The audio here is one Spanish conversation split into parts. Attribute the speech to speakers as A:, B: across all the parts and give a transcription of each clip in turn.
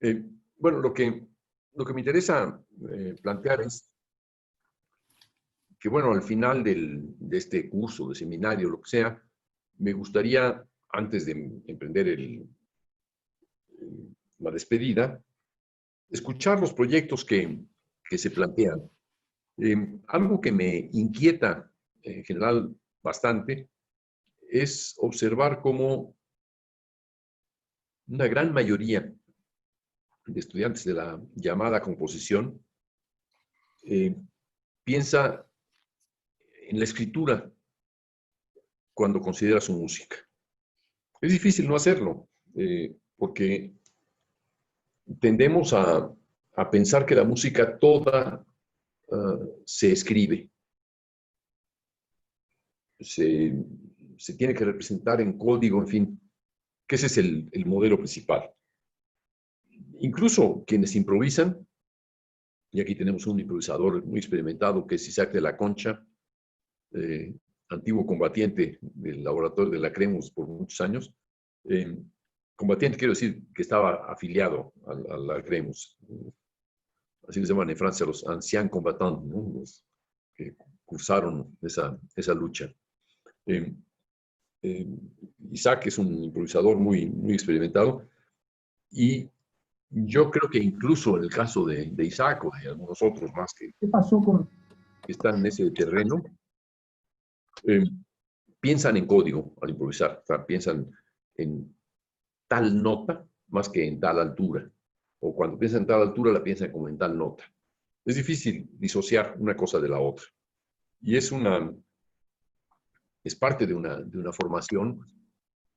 A: Eh, bueno, lo que me interesa plantear es que, bueno, al final de este curso, de seminario, lo que sea, me gustaría, antes de emprender la despedida, escuchar los proyectos que se plantean. Algo que me inquieta en general bastante es observar cómo una gran mayoría de estudiantes de la llamada composición eh, piensa en la escritura cuando considera su música. Es difícil no hacerlo, porque tendemos a pensar que la música toda se escribe, se, se tiene que representar en código, en fin, que ese es el modelo principal. Incluso quienes improvisan, y aquí tenemos un improvisador muy experimentado que es Isaac de la Concha, eh, antiguo combatiente del laboratorio de la Cremus por muchos años. Combatiente quiero decir que estaba afiliado a la Cremus. Así les llaman en Francia los anciens combattants, ¿no? Los que cursaron esa lucha. Eh, eh, Isaac es un improvisador muy experimentado y yo creo que incluso en el caso de Isaac o de algunos otros más
B: ¿Qué pasó con...?
A: que están en ese terreno, eh, piensan en código al improvisar, o sea, piensan en tal nota más que en tal altura. O cuando piensan en tal altura, la piensan como en tal nota. Es difícil disociar una cosa de la otra. Y es parte de una formación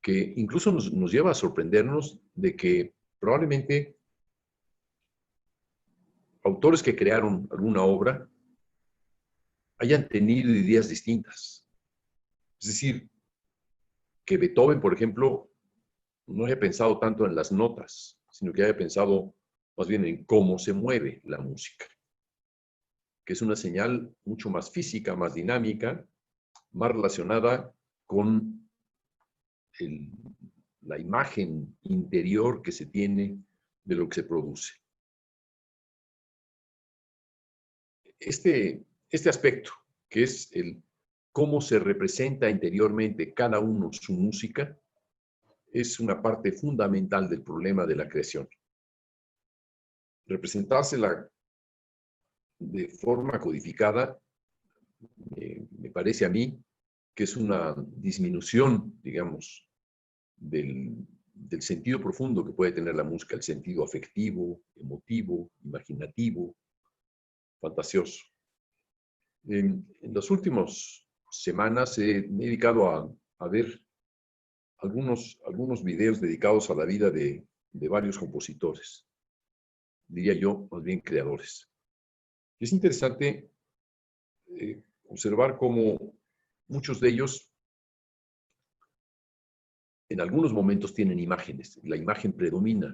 A: que incluso nos lleva a sorprendernos de que probablemente autores que crearon alguna obra hayan tenido ideas distintas. Es decir, que Beethoven, por ejemplo, no haya pensado tanto en las notas, sino que haya pensado más bien en cómo se mueve la música, que es una señal mucho más física, más dinámica, más relacionada con el, la imagen interior que se tiene de lo que se produce. Este aspecto, que es el cómo se representa interiormente cada uno su música, es una parte fundamental del problema de la creación. Representársela de forma codificada, me parece a mí que es una disminución, digamos, del sentido profundo que puede tener la música, el sentido afectivo, emotivo, imaginativo, fantasioso. En las últimas semanas me he dedicado a ver algunos videos dedicados a la vida de varios compositores, diría yo, más bien creadores. Es interesante observar cómo muchos de ellos en algunos momentos tienen imágenes, la imagen predomina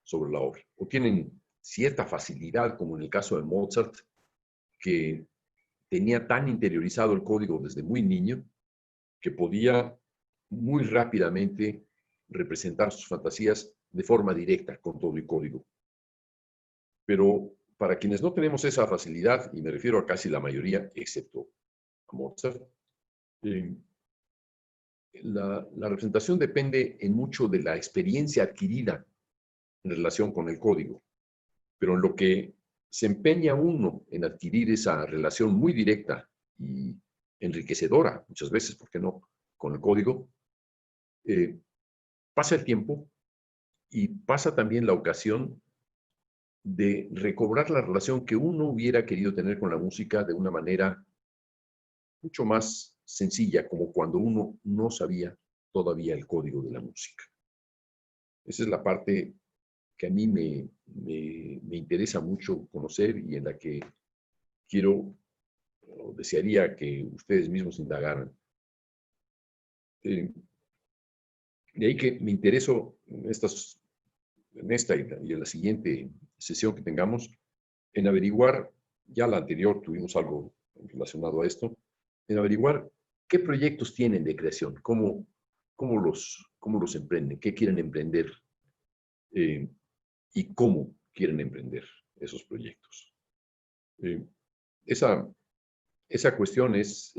A: sobre la obra, o tienen cierta facilidad, como en el caso de Mozart, que tenía tan interiorizado el código desde muy niño, que podía muy rápidamente representar sus fantasías de forma directa con todo el código. Pero para quienes no tenemos esa facilidad, y me refiero a casi la mayoría, excepto a Mozart, la representación depende en mucho de la experiencia adquirida en relación con el código. Pero en lo que se empeña uno en adquirir esa relación muy directa y enriquecedora, muchas veces, ¿por qué no?, con el código, pasa el tiempo y pasa también la ocasión de recobrar la relación que uno hubiera querido tener con la música de una manera mucho más sencilla, como cuando uno no sabía todavía el código de la música. Esa es la parte que a mí me interesa mucho conocer y en la que quiero o desearía que ustedes mismos indagaran. De ahí que me intereso en esta y en la siguiente sesión que tengamos, en averiguar, ya la anterior tuvimos algo relacionado a esto, en averiguar qué proyectos tienen de creación, cómo los emprenden, qué quieren emprender, y cómo quieren emprender esos proyectos. Eh, esa, esa cuestión es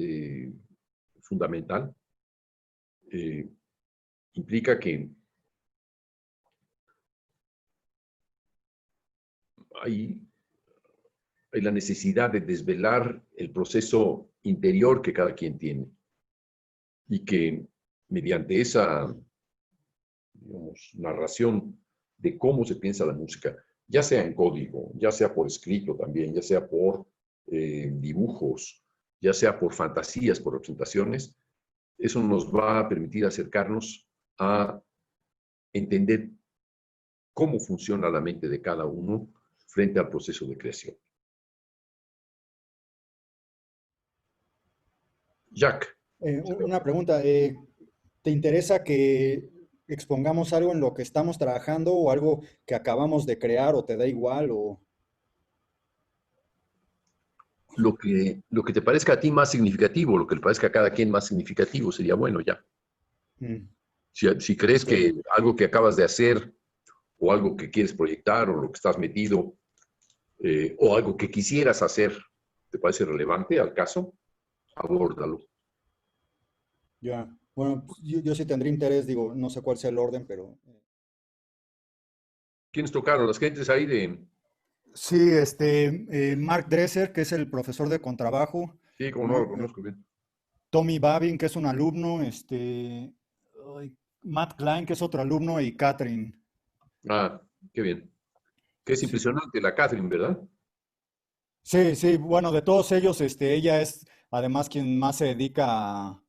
A: fundamental. Eh, implica que hay, hay la necesidad de desvelar el proceso interior que cada quien tiene y que mediante esa, digamos, narración de cómo se piensa la música, ya sea en código, ya sea por escrito también, ya sea por dibujos, ya sea por fantasías, por representaciones, eso nos va a permitir acercarnos a entender cómo funciona la mente de cada uno frente al proceso de creación. Jack.
B: Una pregunta, ¿te interesa que expongamos algo en lo que estamos trabajando o algo que acabamos de crear o te da igual o...
A: Lo que te parezca a ti más significativo, lo que le parezca a cada quien más significativo, sería bueno ya.
B: Mm,
A: Si crees
B: ok.
A: que algo que acabas de hacer o algo que quieres proyectar o lo que estás metido o algo que quisieras hacer, ¿te parece relevante al caso? Abórdalo.
B: Ya. Bueno, pues, yo sí tendría interés, digo, no sé cuál sea el orden, pero...
A: ¿Quiénes tocaron? Las gentes ahí de...
B: Sí, Mark Dresser, que es el profesor de contrabajo,
A: Sí, como no lo
B: ¿no?
A: conozco bien.
B: Tommy Babin, que es un alumno, ay, Matt Klein, que es otro alumno, y Catherine.
A: Ah, qué bien. Que es
B: Sí,
A: impresionante la Catherine, ¿verdad?
B: sí, sí, bueno, de todos ellos, ella es además quien más se dedica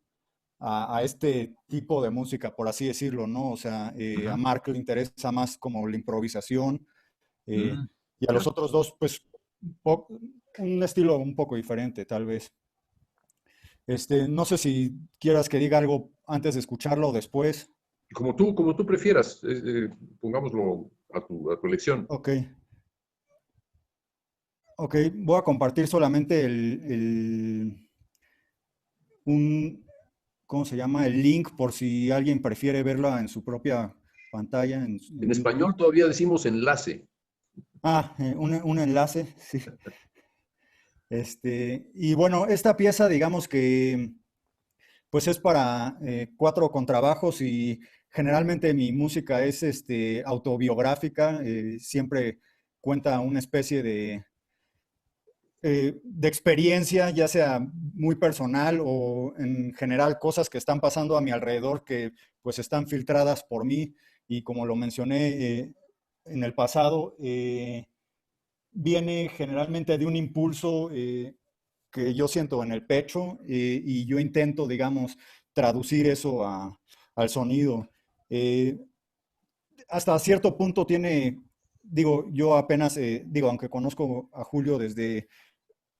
B: a este tipo de música, por así decirlo, ¿no? O sea, a
A: Ujú.
B: Mark le interesa más como la improvisación, eh,
A: Mm,
B: y a
A: ya.
B: los otros dos, pues, po- un estilo un poco diferente, tal vez. No sé si quieras que diga algo antes de escucharlo o después.
A: Como tú prefieras, pongámoslo a tu elección.
B: Ok, ok, voy a compartir solamente un, ¿cómo se llama? El link por si alguien prefiere verla en su propia pantalla
A: En
B: en YouTube.
A: español todavía decimos enlace.
B: Ah, un enlace, sí. Y bueno, esta pieza, digamos que, pues es para cuatro contrabajos y generalmente mi música es autobiográfica, siempre cuenta una especie de experiencia, ya sea muy personal o en general cosas que están pasando a mi alrededor que pues están filtradas por mí y como lo mencioné en el pasado, viene generalmente de un impulso que yo siento en el pecho y yo intento, digamos, traducir eso al sonido. Eh, Hasta cierto punto tiene, digo, yo apenas, digo, aunque conozco a Julio desde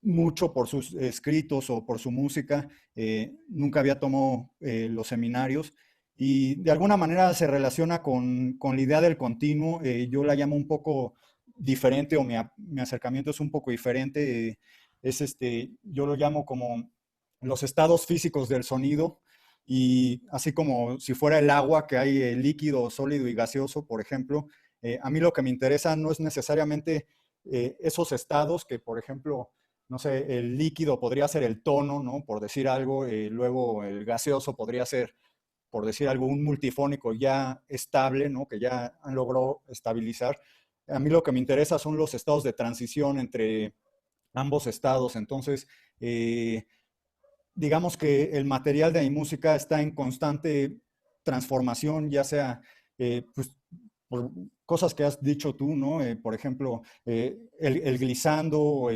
B: mucho por sus escritos o por su música, nunca había tomado los seminarios y de alguna manera se relaciona con la idea del continuo. Yo la llamo un poco diferente o mi acercamiento es un poco diferente. Yo lo llamo como los estados físicos del sonido y así como si fuera el agua que hay líquido, sólido y gaseoso, por ejemplo, a mí lo que me interesa no es necesariamente esos estados que, por ejemplo, no sé, el líquido podría ser el tono, ¿no? Por decir algo, luego el gaseoso podría ser, por decir algo, un multifónico ya estable, ¿no? Que ya han logrado estabilizar. A mí lo que me interesa son los estados de transición entre ambos estados. Entonces, digamos que el material de mi música está en constante transformación, ya sea pues, por cosas que has dicho tú, ¿no? Por ejemplo, el glissando,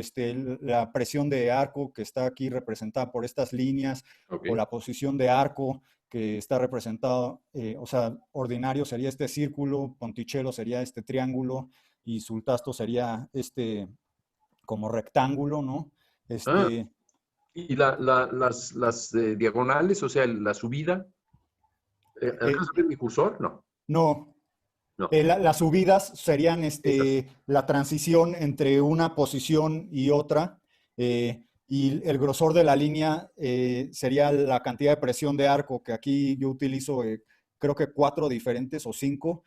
B: la presión de arco que está aquí representada por estas líneas,
A: Ok.
B: o la posición de arco que está representado, o sea, ordinario sería este círculo, ponticello sería este triángulo y sultasto sería este como rectángulo, ¿no?
A: Ah,
B: Este,
A: y las diagonales, o sea, la subida.
B: eh,
A: ¿Alcanzas a ver mi cursor? No,
B: no,
A: no.
B: las subidas serían
A: Esas.
B: la transición entre una posición y otra, y el grosor de la línea sería la cantidad de presión de arco, que aquí yo utilizo creo que cuatro diferentes o cinco.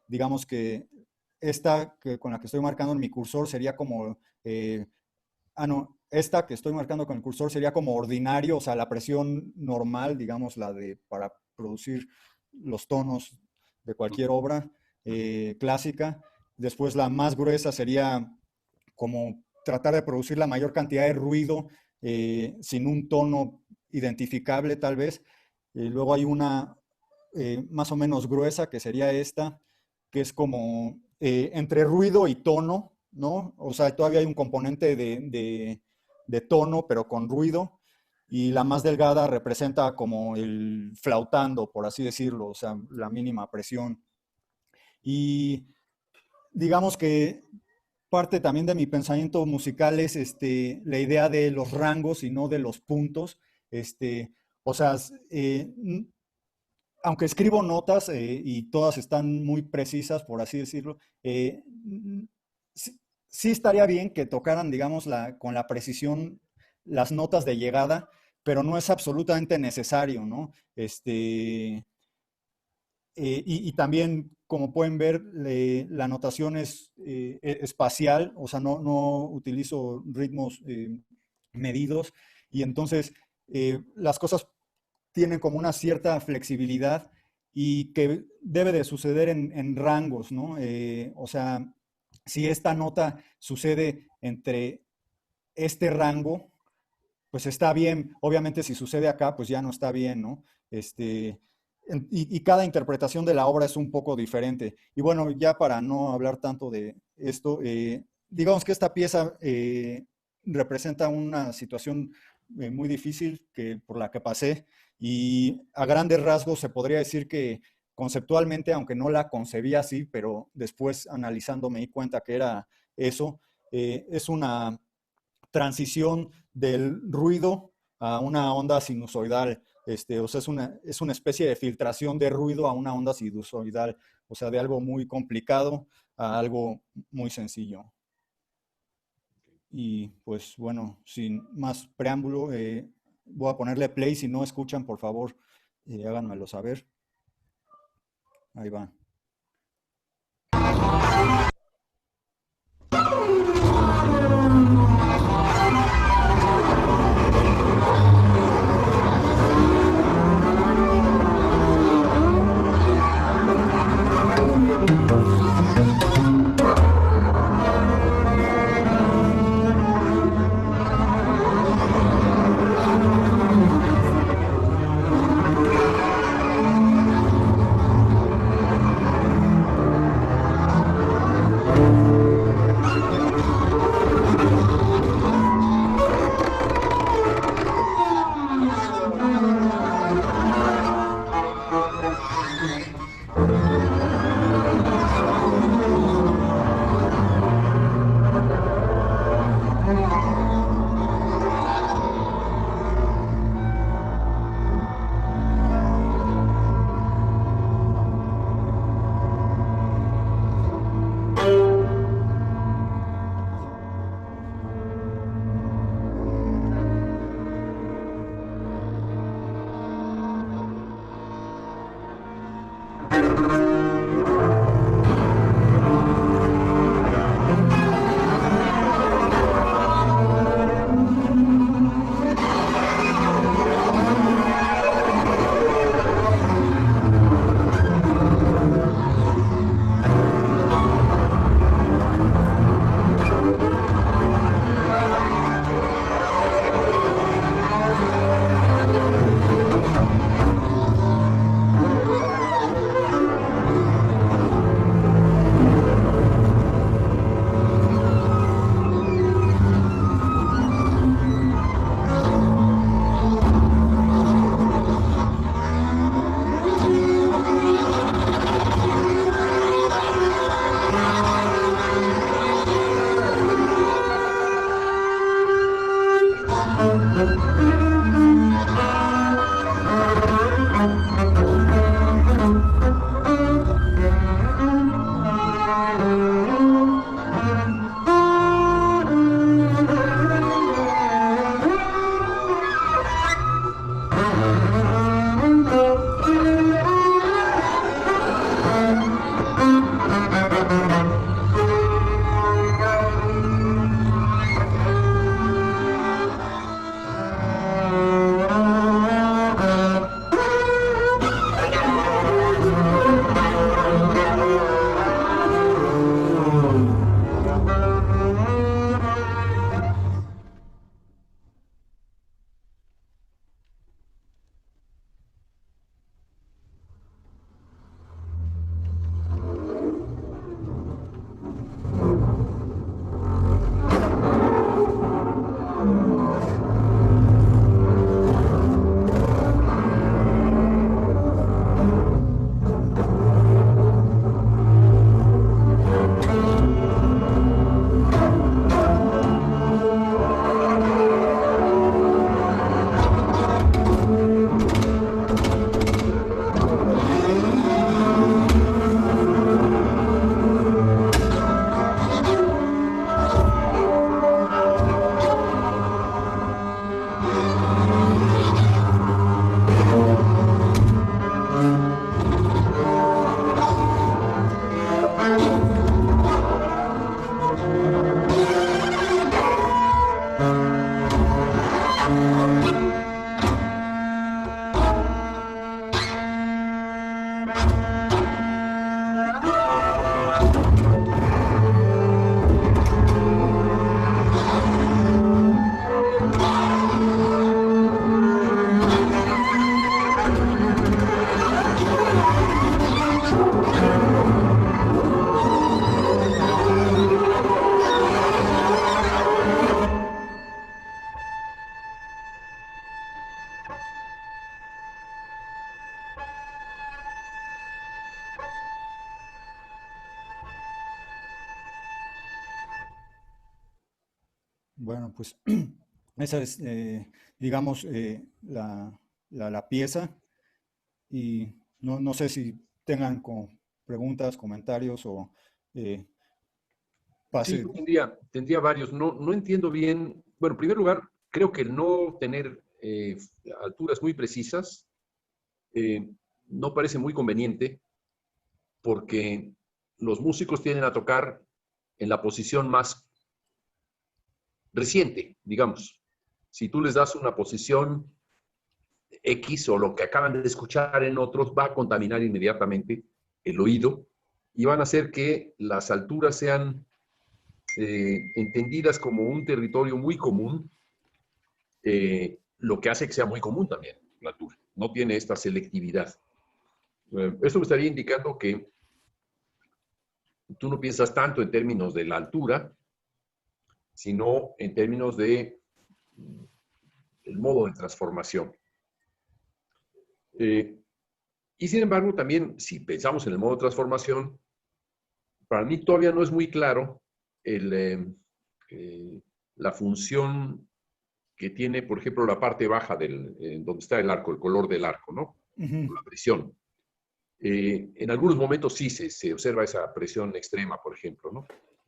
B: Digamos que esta con la que estoy marcando en mi cursor sería como, no, esta que estoy marcando con el cursor sería como ordinario, o sea, la presión normal, digamos, para producir los tonos de cualquier obra clásica. Después la más gruesa sería como tratar de producir la mayor cantidad de ruido sin un tono identificable tal vez. Luego hay una más o menos gruesa que sería esta, que es como entre ruido y tono, ¿no? O sea, todavía hay un componente de tono, pero con ruido. Y la más delgada representa como el flautando, por así decirlo, o sea, la mínima presión. Y digamos que parte también de mi pensamiento musical es la idea de los rangos y no de los puntos. O sea, aunque escribo notas y todas están muy precisas, por así decirlo, sí, sí estaría bien que tocaran, digamos, con la precisión las notas de llegada, pero no es absolutamente necesario, ¿no? Y también, como pueden ver, la notación es espacial, o sea, no utilizo ritmos medidos, y entonces las cosas tienen como una cierta flexibilidad y que debe de suceder en rangos, ¿no? O sea, si esta nota sucede entre este rango, pues está bien. Obviamente si sucede acá, pues ya no está bien, ¿no? Y cada interpretación de la obra es un poco diferente. Y bueno, ya para no hablar tanto de esto, digamos que esta pieza representa una situación muy difícil por la que pasé y a grandes rasgos se podría decir que conceptualmente, aunque no la concebía así, pero después analizando me di cuenta que era eso, es una transición del ruido a una onda sinusoidal. O sea, es una especie de filtración de ruido a una onda sinusoidal, o sea, de algo muy complicado a algo muy sencillo. Y pues bueno, sin más preámbulo, voy a ponerle play. Si no escuchan, por favor, háganmelo saber. Ahí va. Bueno, pues esa es, digamos, la pieza y no sé si tengan preguntas, comentarios o eh,
A: Sí,
B: pase.
A: yo tendría varios. No entiendo bien. Bueno, en primer lugar, creo que el no tener alturas muy precisas eh, no parece muy conveniente porque los músicos tienden a tocar en la posición más reciente, digamos. Si tú les das una posición X o lo que acaban de escuchar en otros, va a contaminar inmediatamente el oído y van a hacer que las alturas sean entendidas como un territorio muy común, lo que hace que sea muy común también la altura. No tiene esta selectividad. Esto me estaría indicando que tú no piensas tanto en términos de la altura, sino en términos de el modo de transformación. Eh, y sin embargo, también si pensamos en el modo de transformación, para mí todavía no es muy claro el, la función que tiene, por ejemplo, la parte baja donde está el arco, el color del arco, ¿no?
B: Ujú.
A: La presión. En algunos momentos sí se observa esa presión extrema, por ejemplo, ¿no?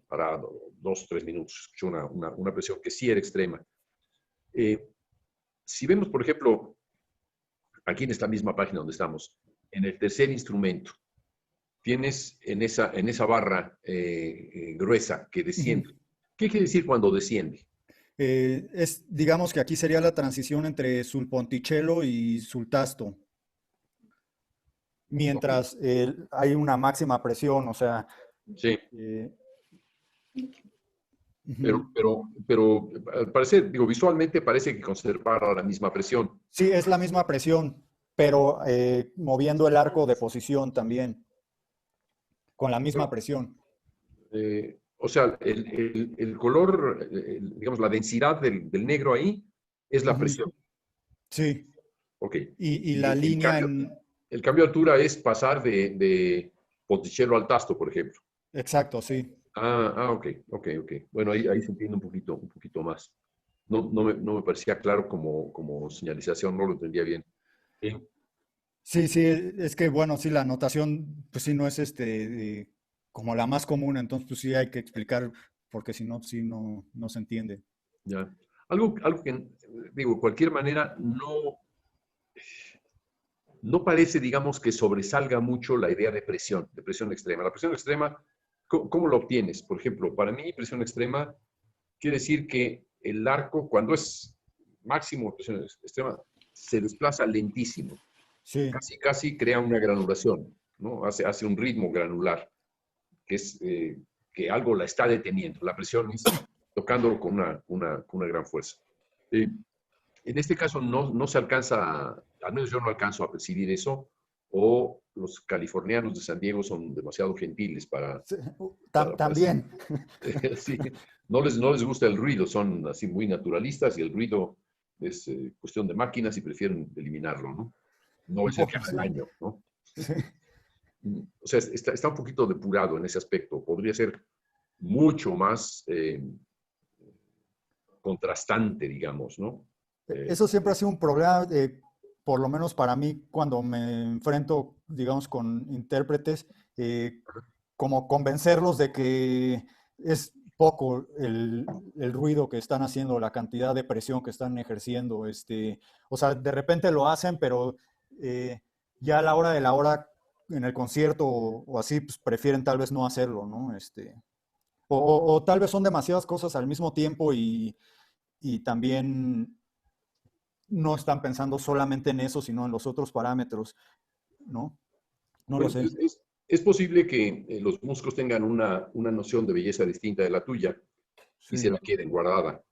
A: Para 2 o 3 minutos escucho una presión que sí era extrema. Eh, si vemos, por ejemplo, aquí en esta misma página donde estamos, en el tercer instrumento, tienes en esa barra gruesa que
B: Ujú.
A: desciende. ¿Qué quiere decir cuando desciende?
B: Digamos que aquí sería la transición entre sul ponticello y sul tasto,
A: Ok,
B: mientras hay una máxima presión, o sea,
A: sí,
B: eh,
A: pero,
B: ujú.
A: pero, pero al parecer, digo, visualmente parece que conservara la misma presión.
B: Sí, es la misma presión, pero moviendo el arco de posición también, con la misma presión.
A: O sea, el color, digamos, la densidad del negro ahí es la
B: Ujú.
A: presión.
B: Sí,
A: Ok.
B: y
A: Y
B: la
A: el
B: línea
A: cambio,
B: en...
A: el cambio de altura es pasar de Ponticello al Tasto, por ejemplo.
B: Exacto, sí.
A: Ok, ok, ok. Bueno, ahí se entiende un poquito más. No me parecía claro como señalización, no lo entendía bien. Eh,
B: Sí, sí, es que bueno, sí, la notación, pues sí, no es como la más común, entonces pues sí hay que explicar, porque si no, sí no se entiende.
A: ya. Algo que, digo, de cualquier manera, no parece, digamos, que sobresalga mucho la idea de presión extrema. La presión extrema, ¿cómo lo obtienes? Por ejemplo, para mí, presión extrema quiere decir que el arco, cuando es máximo de presión extrema, se desplaza lentísimo.
B: Sí,
A: Casi, casi crea una granulación, ¿no? Hace un ritmo granular, que es que algo la está deteniendo. La presión es tocándolo con una gran fuerza. Eh, en este caso no se alcanza, al menos yo no alcanzo a percibir eso, o los californianos de San Diego son demasiado gentiles para,
B: sí,
A: para percibir.
B: también.
A: Sí, no les gusta el ruido, son así muy naturalistas y el ruido es cuestión de máquinas y prefieren eliminarlo, ¿no? No
B: Un
A: es el que
B: poco,
A: haga
B: sí.
A: daño, ¿no?
B: Sí.
A: O sea, está un poquito depurado en ese aspecto. Podría ser mucho más contrastante, digamos, ¿no? Eh,
B: Eso siempre ha sido un problema, por lo menos para mí, cuando me enfrento, digamos, con intérpretes, eh, como convencerlos de que es poco el ruido que están haciendo, la cantidad de presión que están ejerciendo. O sea, de repente lo hacen, pero eh, ya a la hora de la hora en el concierto o así, pues prefieren tal vez no hacerlo, ¿no? O tal vez son demasiadas cosas al mismo tiempo y también no están pensando solamente en eso, sino en los otros parámetros, ¿no? No lo
A: bueno,
B: sé.
A: es posible que los músicos tengan una noción de belleza distinta de la tuya y se
B: Sí,
A: la queden guardada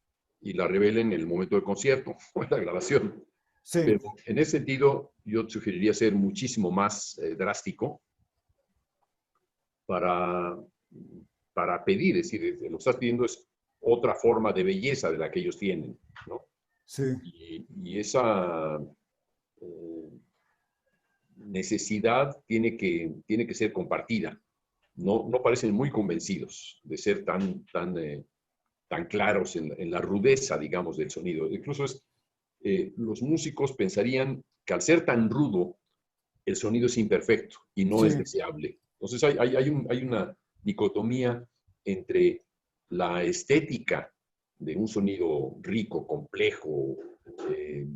A: y la revelen en el momento del concierto o en la grabación.
B: sí,
A: Pero en ese sentido, yo te sugeriría ser muchísimo más drástico para, para pedir, es decir, lo que estás pidiendo es otra forma de belleza de la que ellos tienen, ¿no?
B: sí.
A: Y esa necesidad tiene que ser compartida. No parecen muy convencidos de ser tan tan claros en la rudeza, digamos, del sonido. Incluso los músicos pensarían que al ser tan rudo, el sonido es imperfecto y no es
B: Sí.
A: deseable. Entonces hay una dicotomía entre la estética de un sonido rico, complejo, eh,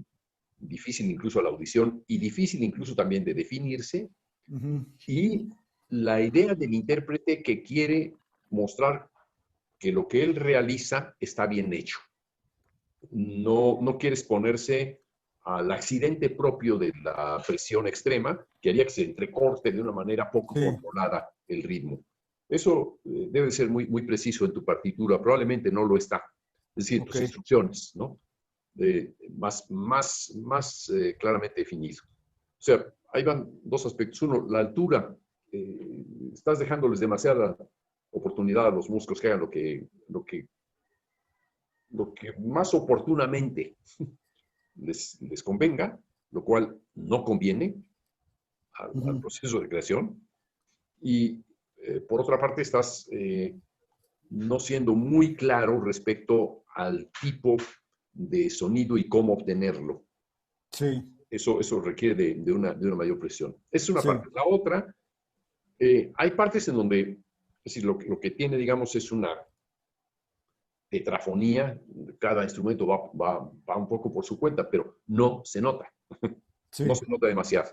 A: difícil incluso a la audición y difícil incluso también de definirse,
B: Ujú.
A: y la idea del intérprete que quiere mostrar que lo que él realiza está bien hecho. No quiere exponerse al accidente propio de la presión extrema, que haría que se entrecorte de una manera poco
B: Sí.
A: controlada el ritmo. Eso debe ser muy preciso en tu partitura, probablemente no lo está. Es decir,
B: Ok.
A: tus instrucciones, ¿no? Más claramente definido. O sea, ahí van dos aspectos. Uno, la altura. Estás dejándoles demasiada oportunidad a los músicos que hagan lo que más oportunamente les convenga, lo cual no conviene al
B: Ujú.
A: proceso de creación. Y por otra parte, estás no siendo muy claro respecto al tipo de sonido y cómo obtenerlo.
B: Sí.
A: Eso requiere de una mayor presión. Esa es una
B: Sí.
A: parte. La otra, hay partes en donde, es decir, lo que tiene, digamos, es una tetrafonía, cada instrumento va un poco por su cuenta, pero no se nota, no
B: Sí.
A: se nota demasiado.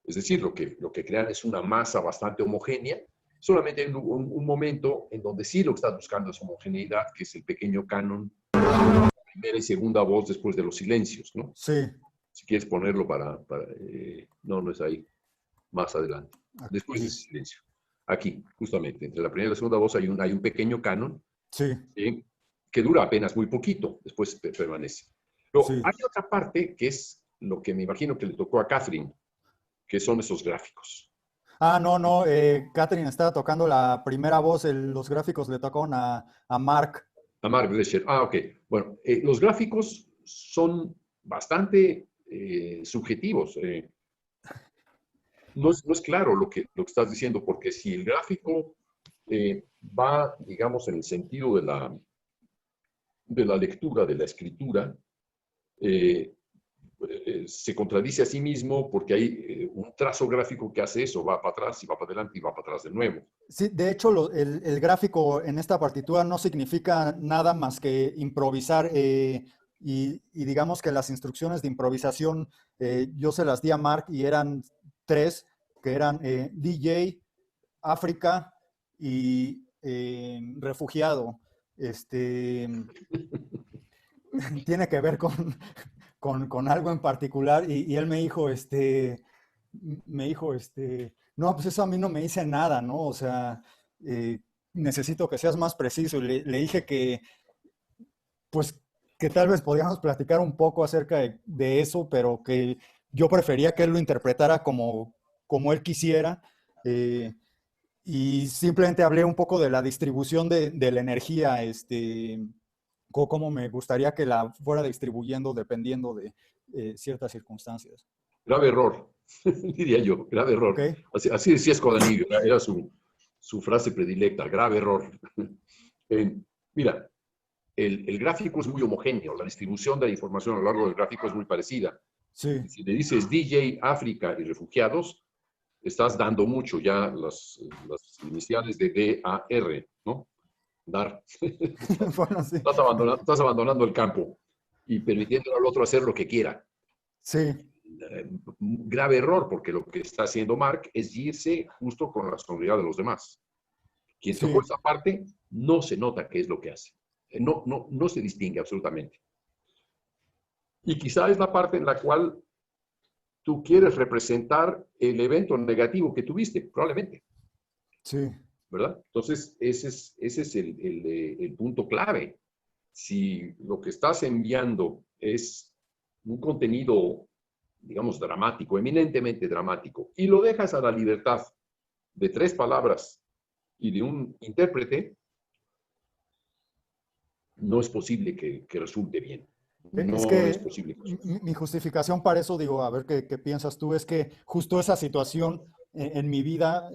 A: Es decir, lo que crean es una masa bastante homogénea, solamente hay un momento en donde sí lo que estás buscando es homogeneidad, que es el pequeño canon, primera y segunda voz después de los silencios, ¿no?
B: Sí.
A: Si quieres ponerlo no es ahí, más adelante, después de
B: Aquí.
A: ese silencio. Aquí, justamente, entre la primera y la segunda voz hay un pequeño canon,
B: Sí.
A: ¿sí? Que dura apenas muy poquito, después permanece. Pero
B: Sí.
A: hay otra parte que es lo que me imagino que le tocó a Catherine, que son esos gráficos.
B: Ah, no, no. Catherine estaba tocando la primera voz. Los gráficos le tocaron a Mark.
A: A Mark Drescher. Ah, ok. Bueno, los gráficos son bastante subjetivos. No es claro lo que estás diciendo, porque si el gráfico va, digamos, en el sentido de la lectura, de la escritura, eh, se contradice a sí mismo porque hay un trazo gráfico que hace eso, va para atrás y va para adelante y va para atrás de nuevo.
B: Sí, de hecho, el gráfico en esta partitura no significa nada más que improvisar y digamos que las instrucciones de improvisación yo se las di a Mark y eran tres, que eran DJ, África y refugiado. Este, tiene que ver con algo en particular y él me dijo, no, pues eso a mí no me dice nada, ¿no? O sea, eh, necesito que seas más preciso. Y le dije que, pues, que tal vez podíamos platicar un poco acerca de eso, pero que yo prefería que él lo interpretara como él quisiera. eh, y simplemente hablé un poco de la distribución de la energía, cómo me gustaría que la fuera distribuyendo dependiendo de ciertas circunstancias.
A: Grave error, diría yo, grave
B: ¿Ok?
A: error. Así decía Escodanillo, era su frase predilecta, grave error. Eh, mira, el gráfico es muy homogéneo, la distribución de la información a lo largo del gráfico es muy parecida.
B: Sí,
A: Si le dices DJ, África y refugiados, estás dando mucho ya las iniciales de DAR, ¿no? Dar.
B: bueno, sí,
A: Estás abandonando el campo y permitiendo al otro hacer lo que quiera.
B: sí,
A: Grave error, porque lo que está haciendo Mark es irse justo con la sonoridad de los demás. Quien tocó
B: sí,
A: esa parte no se nota qué es lo que hace. No se distingue absolutamente. Y quizá es la parte en la cual tú quieres representar el evento negativo que tuviste, probablemente,
B: sí,
A: ¿verdad? Entonces, ese es el punto clave. Si lo que estás enviando es un contenido, digamos, dramático, eminentemente dramático, y lo dejas a la libertad de tres palabras y de un intérprete, no es posible que resulte bien.
B: Es
A: No es
B: que
A: posible que resulte.
B: mi justificación para eso, digo, a ver qué piensas tú, es que justo esa situación en mi vida,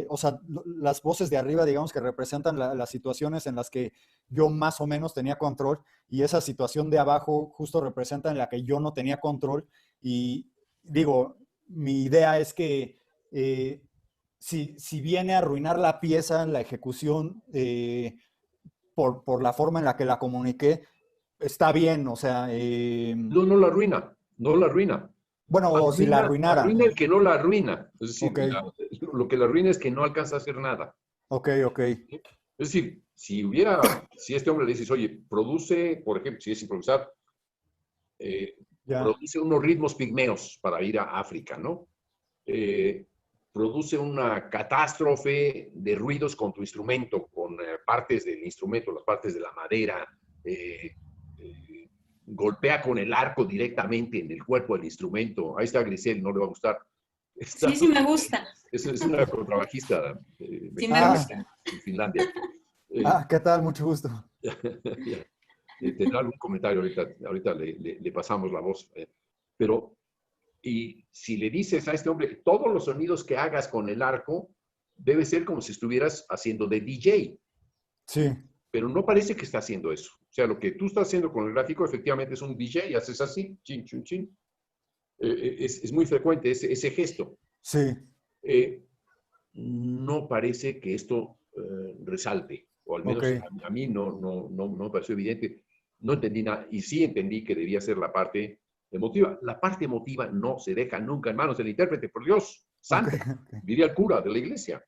B: o sea, las voces de arriba, digamos que representan las situaciones en las que yo más o menos tenía control y esa situación de abajo justo representa en la que yo no tenía control y digo, mi idea es que si viene a arruinar la pieza, la ejecución, por la forma en la que la comuniqué, está bien, o sea,
A: No, no la arruina, no la arruina.
B: bueno, o si la arruinara.
A: Arruina el que no la arruina. Es decir,
B: Ok,
A: lo que la arruina es que no alcanza a hacer nada.
B: ok, ok,
A: Es decir, si este hombre le dices, oye, produce, por ejemplo, si es improvisar,
B: ya,
A: produce unos ritmos pigmeos para ir a África, ¿no? Eh, produce una catástrofe de ruidos con tu instrumento, con partes del instrumento, las partes de la madera, eh, golpea con el arco directamente en el cuerpo del instrumento. Ahí está Grisel, no le va a gustar.
C: Sí, sí me gusta.
A: Es una contrabajista
C: Sí me
B: Ah,
C: gusta.
A: en Finlandia.
B: ¿qué tal? Mucho gusto.
A: Tendrá algún comentario ahorita le pasamos la voz. Pero, y si le dices a este hombre, todos los sonidos que hagas con el arco, debe ser como si estuvieras haciendo de DJ.
B: Sí,
A: Pero no parece que está haciendo eso. O sea, lo que tú estás haciendo con el gráfico efectivamente es un DJ, haces así, chin, chin, chin. Es muy frecuente ese gesto.
B: sí,
A: No parece que esto resalte, o al
B: ok,
A: menos a mí no me pareció evidente. No entendí nada, y sí entendí que debía ser la parte emotiva. La parte emotiva no se deja nunca en manos del intérprete, por Dios,
B: ok,
A: santo,
B: ok.
A: diría el cura de la iglesia.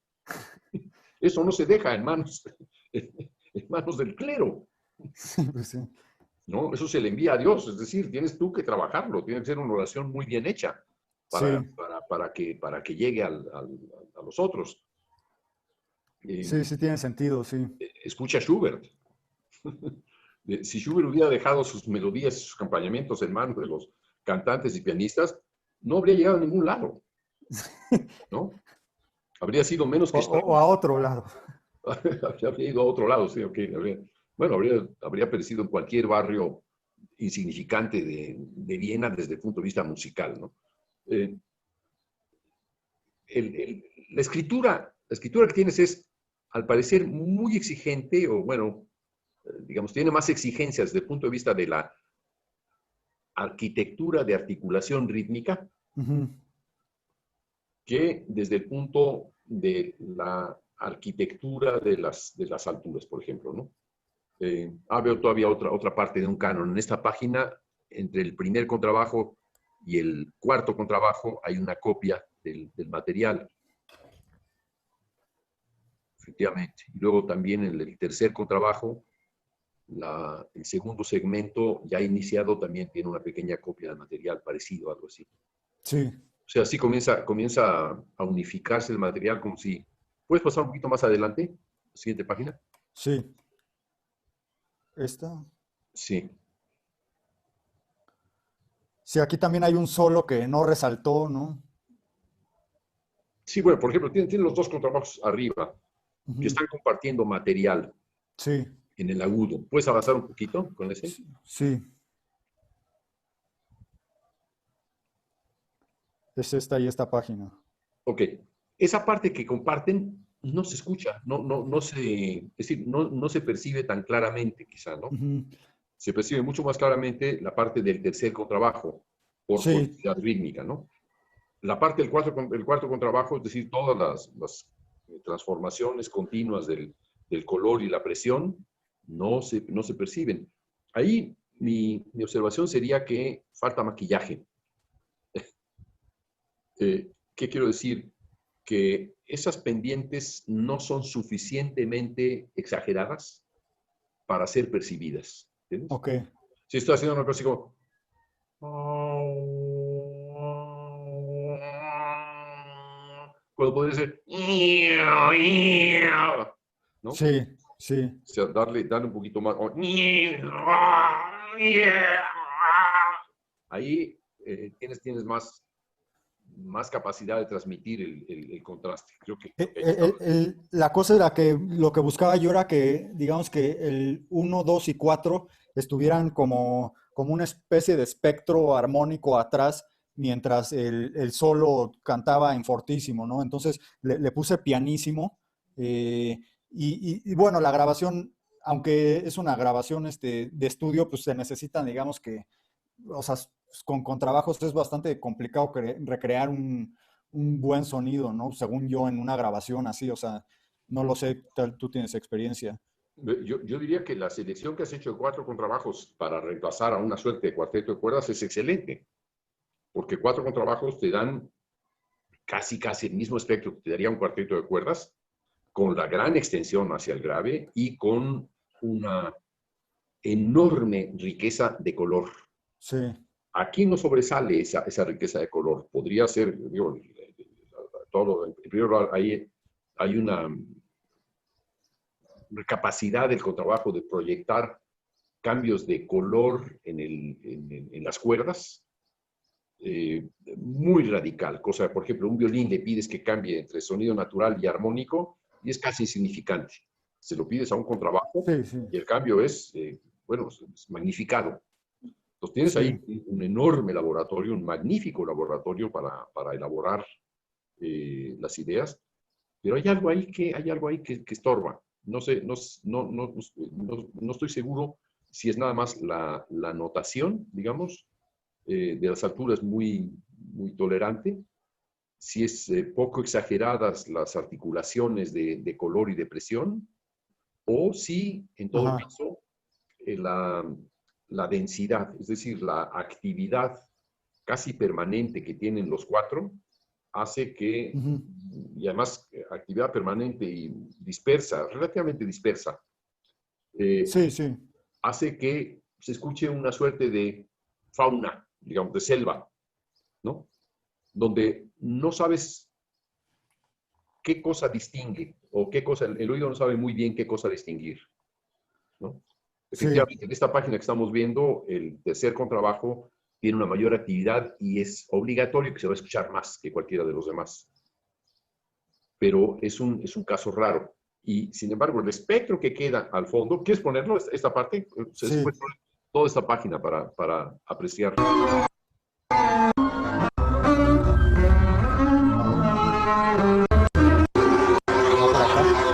A: Eso no se deja en manos del clero,
B: Sí, pues sí.
A: ¿no? Eso se le envía a Dios, es decir, tienes tú que trabajarlo, tiene que ser una oración muy bien hecha
B: Sí,
A: para que llegue a los otros.
B: sí, sí tiene sentido, sí.
A: Escucha Schubert. Si Schubert hubiera dejado sus melodías y sus acompañamientos en manos de los cantantes y pianistas, no habría llegado a ningún lado, ¿no? Habría sido menos que
B: O
A: Strauss.
B: a otro lado.
A: Habría ido a otro lado, sí, ok. Bueno, habría perecido en cualquier barrio insignificante de Viena desde el punto de vista musical, ¿no? Eh, la escritura que tienes es, al parecer, muy exigente, o bueno, digamos, tiene más exigencias desde el punto de vista de la arquitectura de articulación rítmica
B: Ujú.
A: que desde el punto de la arquitectura de las alturas, por ejemplo, ¿no? Veo todavía otra parte de un canon. En esta página, entre el primer contrabajo y el cuarto contrabajo, hay una copia del material, efectivamente. Y luego también en el tercer contrabajo, el segundo segmento ya iniciado también tiene una pequeña copia del material parecido, algo así.
B: Sí,
A: O sea, así comienza a unificarse el material como si... ¿Puedes pasar un poquito más adelante? Siguiente página.
B: sí. Esta.
A: Sí.
B: Sí, aquí también hay un solo que no resaltó, ¿no?
A: Sí, bueno, por ejemplo, tienen los dos contrabajos arriba que
B: Ujú.
A: están compartiendo material
B: Sí,
A: en el agudo. ¿Puedes avanzar un poquito con ese?
B: sí, sí. Es esta y esta página.
A: Ok. Esa parte que comparten no se escucha, no se, es decir, no se percibe tan claramente, quizá, ¿no?
B: Ujú.
A: Se percibe mucho más claramente la parte del tercer contrabajo por su
B: Sí,
A: actividad rítmica, ¿no? La parte del cuarto contrabajo, es decir, todas las transformaciones continuas del color y la presión, no se perciben. Ahí mi observación sería que falta maquillaje. ¿Qué quiero decir? Que esas pendientes no son suficientemente exageradas para ser percibidas. ¿Entiendes?
B: ok.
A: Si estoy haciendo una cosa así como... Cuando podría ser... ¿No?
B: Sí, sí,
A: O sea, darle un poquito más... Ahí tienes más capacidad de transmitir el contraste. Creo que ahí está.
B: La cosa era que lo que buscaba yo era que, digamos que el uno 2 y 4 estuvieran como una especie de espectro armónico atrás mientras el solo cantaba en fortísimo, ¿no? Entonces le puse pianísimo y bueno, la grabación, aunque es una grabación de estudio, pues se necesitan, digamos que, o sea, con trabajos es bastante complicado recrear un buen sonido, ¿no? Según yo, en una grabación así, o sea, no lo sé, tú tienes experiencia.
A: Yo diría que la selección que has hecho de 4 contrabajos para reemplazar a una suerte de cuarteto de cuerdas es excelente, porque 4 contrabajos te dan casi el mismo espectro que te daría un cuarteto de cuerdas, con la gran extensión hacia el grave y con una enorme riqueza de color.
B: Sí.
A: Aquí no sobresale esa riqueza de color. Podría ser, digo, todo, en primer lugar, hay una capacidad del contrabajo de proyectar cambios de color en las cuerdas, muy radical, cosa, por ejemplo, un violín le pides que cambie entre sonido natural y armónico y es casi insignificante. Se lo pides a un contrabajo
B: Sí, sí.
A: y el cambio es, bueno, es magnificado. Entonces tienes
B: Sí.
A: ahí un enorme laboratorio, un magnífico laboratorio para elaborar las ideas, pero hay algo ahí que estorba. No sé, no estoy seguro si es nada más la notación, digamos, de las alturas muy tolerante, si es poco exageradas las articulaciones de color y de presión, o si, en todo
B: Ajá.
A: caso, la densidad, es decir, la actividad casi permanente que tienen los 4, hace que,
B: Ujú.
A: y además actividad permanente y dispersa, relativamente dispersa,
B: Sí, sí.
A: hace que se escuche una suerte de fauna, digamos, de selva, ¿no? Donde no sabes qué cosa distingue o qué cosa, el oído no sabe muy bien qué cosa distinguir, ¿no?
B: Sí.
A: Efectivamente, en esta página que estamos viendo, el tercer contrabajo tiene una mayor actividad y es obligatorio que se va a escuchar más que cualquiera de los demás. Pero es un caso raro. Y sin embargo, el espectro que queda al fondo, ¿quieres ponerlo, esta parte? Se
B: Sí.
A: puede poner toda esta página para apreciar.
B: A ver. Va por acá.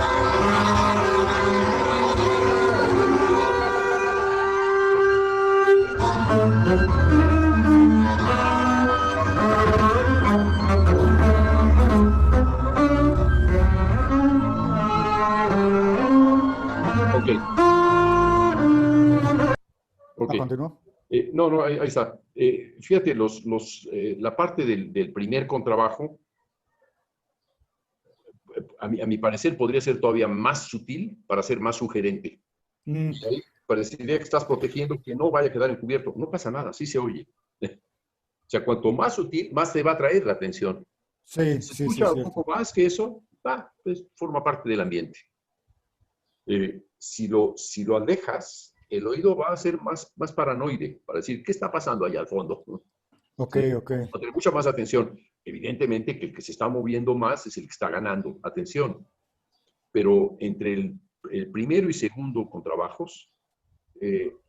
A: Ok, ok.
B: ¿A continuo?
A: No, ahí está. Fíjate, la parte del primer contrabajo, a mi parecer, podría ser todavía más sutil para ser más sugerente.
B: Mm.
A: Y ahí parecería que estás protegiendo que no vaya a quedar encubierto. No pasa nada, sí se oye. O sea, cuanto más sutil, más te va a traer la atención.
B: Sí,
A: Se
B: sí, sí,
A: escucha
B: es
A: un
B: cierto.
A: poco más que eso, pues forma parte del ambiente. Si lo alejas, el oído va a ser más paranoide, para decir, ¿qué está pasando allá al fondo?
B: Ok,
A: ¿Sí?
B: ok.
A: Va a tener mucha más atención. Evidentemente que el que se está moviendo más es el que está ganando atención, pero entre el primero y segundo contrabajos,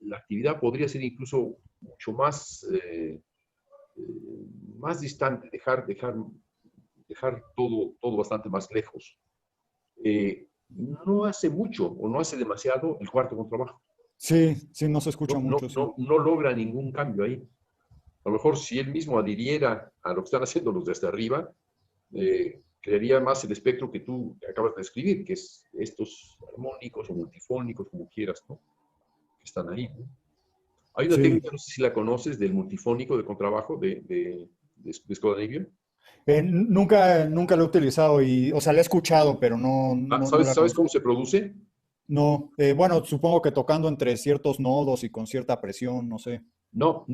A: la actividad podría ser incluso mucho más distante, dejar todo bastante más lejos. No hace mucho o no hace demasiado el cuarto contrabajo.
B: Sí, sí, no se escucha mucho, sí.
A: No logra ningún cambio ahí. A lo mejor si él mismo adhiriera a lo que están haciendo los de hasta arriba, crearía más el espectro que tú acabas de describir, que es estos armónicos o multifónicos, como quieras, ¿no? Que están ahí, ¿no? Hay una
B: Sí.
A: técnica, no sé si la conoces, del multifónico de contrabajo de Scandinavian.
B: Nunca lo he utilizado y, o sea, lo he escuchado, pero no la
A: ¿Sabes
B: conozco.
A: cómo se produce?
B: No, bueno, supongo que tocando entre ciertos nodos y con cierta presión, no sé.
A: No.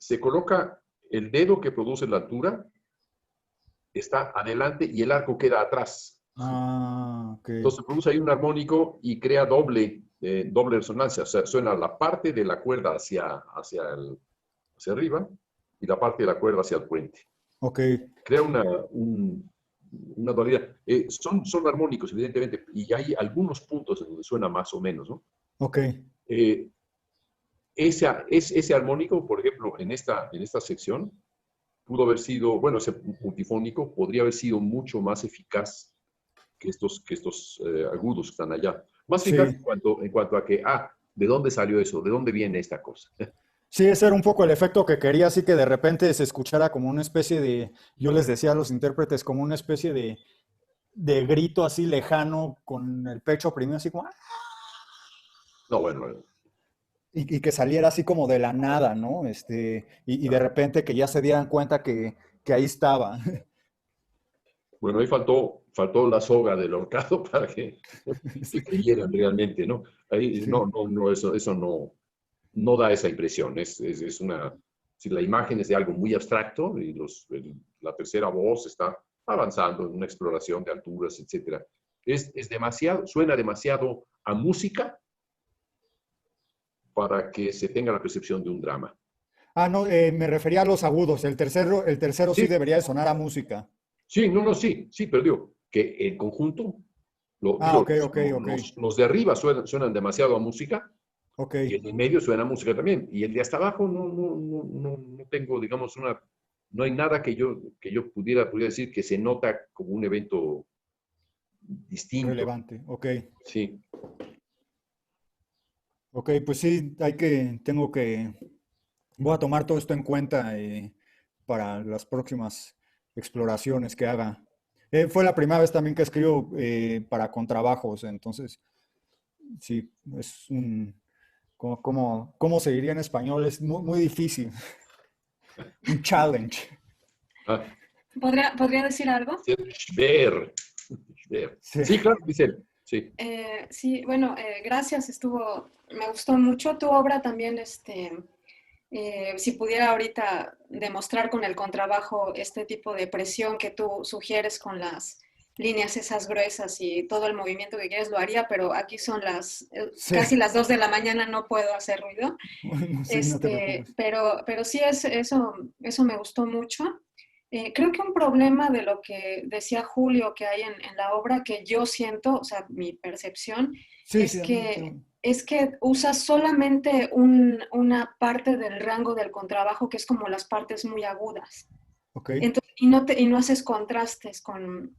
A: Se coloca el dedo que produce la altura, está adelante y el arco queda atrás.
B: Ah, ok.
A: Entonces produce ahí un armónico y crea doble resonancia. O sea, suena la parte de la cuerda hacia arriba y la parte de la cuerda hacia el puente.
B: Ok.
A: Crea una dualidad. Son armónicos, evidentemente, y hay algunos puntos en donde suena más o menos, ¿no?
B: Ok.
A: Eh, ese armónico, por ejemplo, en esta sección, pudo haber sido, bueno, ese multifónico podría haber sido mucho más eficaz que estos agudos que están allá. Más eficaz
B: Sí.
A: en cuanto a que, ¿de dónde salió eso? ¿De dónde viene esta cosa?
B: Sí, ese era un poco el efecto que quería, así que de repente se escuchara como una especie de, yo les decía a los intérpretes, como una especie de grito así lejano con el pecho oprimido, así como, "Ah",
A: No, bueno,
B: y que saliera así como de la nada, ¿no? Y de repente que ya se dieran cuenta que ahí estaba.
A: bueno, ahí faltó la soga del ahorcado para que
B: Sí,
A: creyeran realmente, ¿no? Ahí,
B: sí,
A: no, eso no da esa impresión. Es una, si la imagen es de algo muy abstracto y la tercera voz está avanzando en una exploración de alturas, etcétera. Es demasiado, suena demasiado a música para que se tenga la percepción de un drama.
B: Ah, no, me refería a los agudos. El tercero sí
A: Sí,
B: debería de sonar a música.
A: sí, no, sí, pero digo que el conjunto,
B: Ah, ok, ok, ok,
A: los de arriba suenan demasiado a música
B: ok.
A: y el de medio suena a música también. Y el de hasta abajo no tengo, digamos, no hay nada que yo pudiera decir que se nota como un evento distinto.
B: Relevante, ok.
A: Sí,
B: Ok, pues sí, voy a tomar todo esto en cuenta para las próximas exploraciones que haga. Fue la primera vez también que escribo para contrabajos, entonces sí, es ¿cómo se diría en español? Es muy, muy difícil, un challenge.
A: ah,
C: ¿Podría decir algo?
A: schwer, schwer.
B: Sí.
A: Sí, claro, Giselle, sí.
C: Sí, bueno, gracias, me gustó mucho tu obra también, si pudiera ahorita demostrar con el contrabajo este tipo de presión que tú sugieres con las líneas esas gruesas y todo el movimiento que quieres, lo haría, pero aquí son
B: Sí,
C: casi las 2 de la mañana, no puedo hacer ruido.
B: bueno, sí, no te preocupes.
C: Pero sí, eso me gustó mucho. Creo que un problema de lo que decía Julio que hay en la obra que yo siento, o sea, mi percepción,
B: Sí, sí,
C: es que usa solamente una parte del rango del contrabajo que es como las partes muy agudas.
B: ok.
C: Entonces, y no haces contrastes con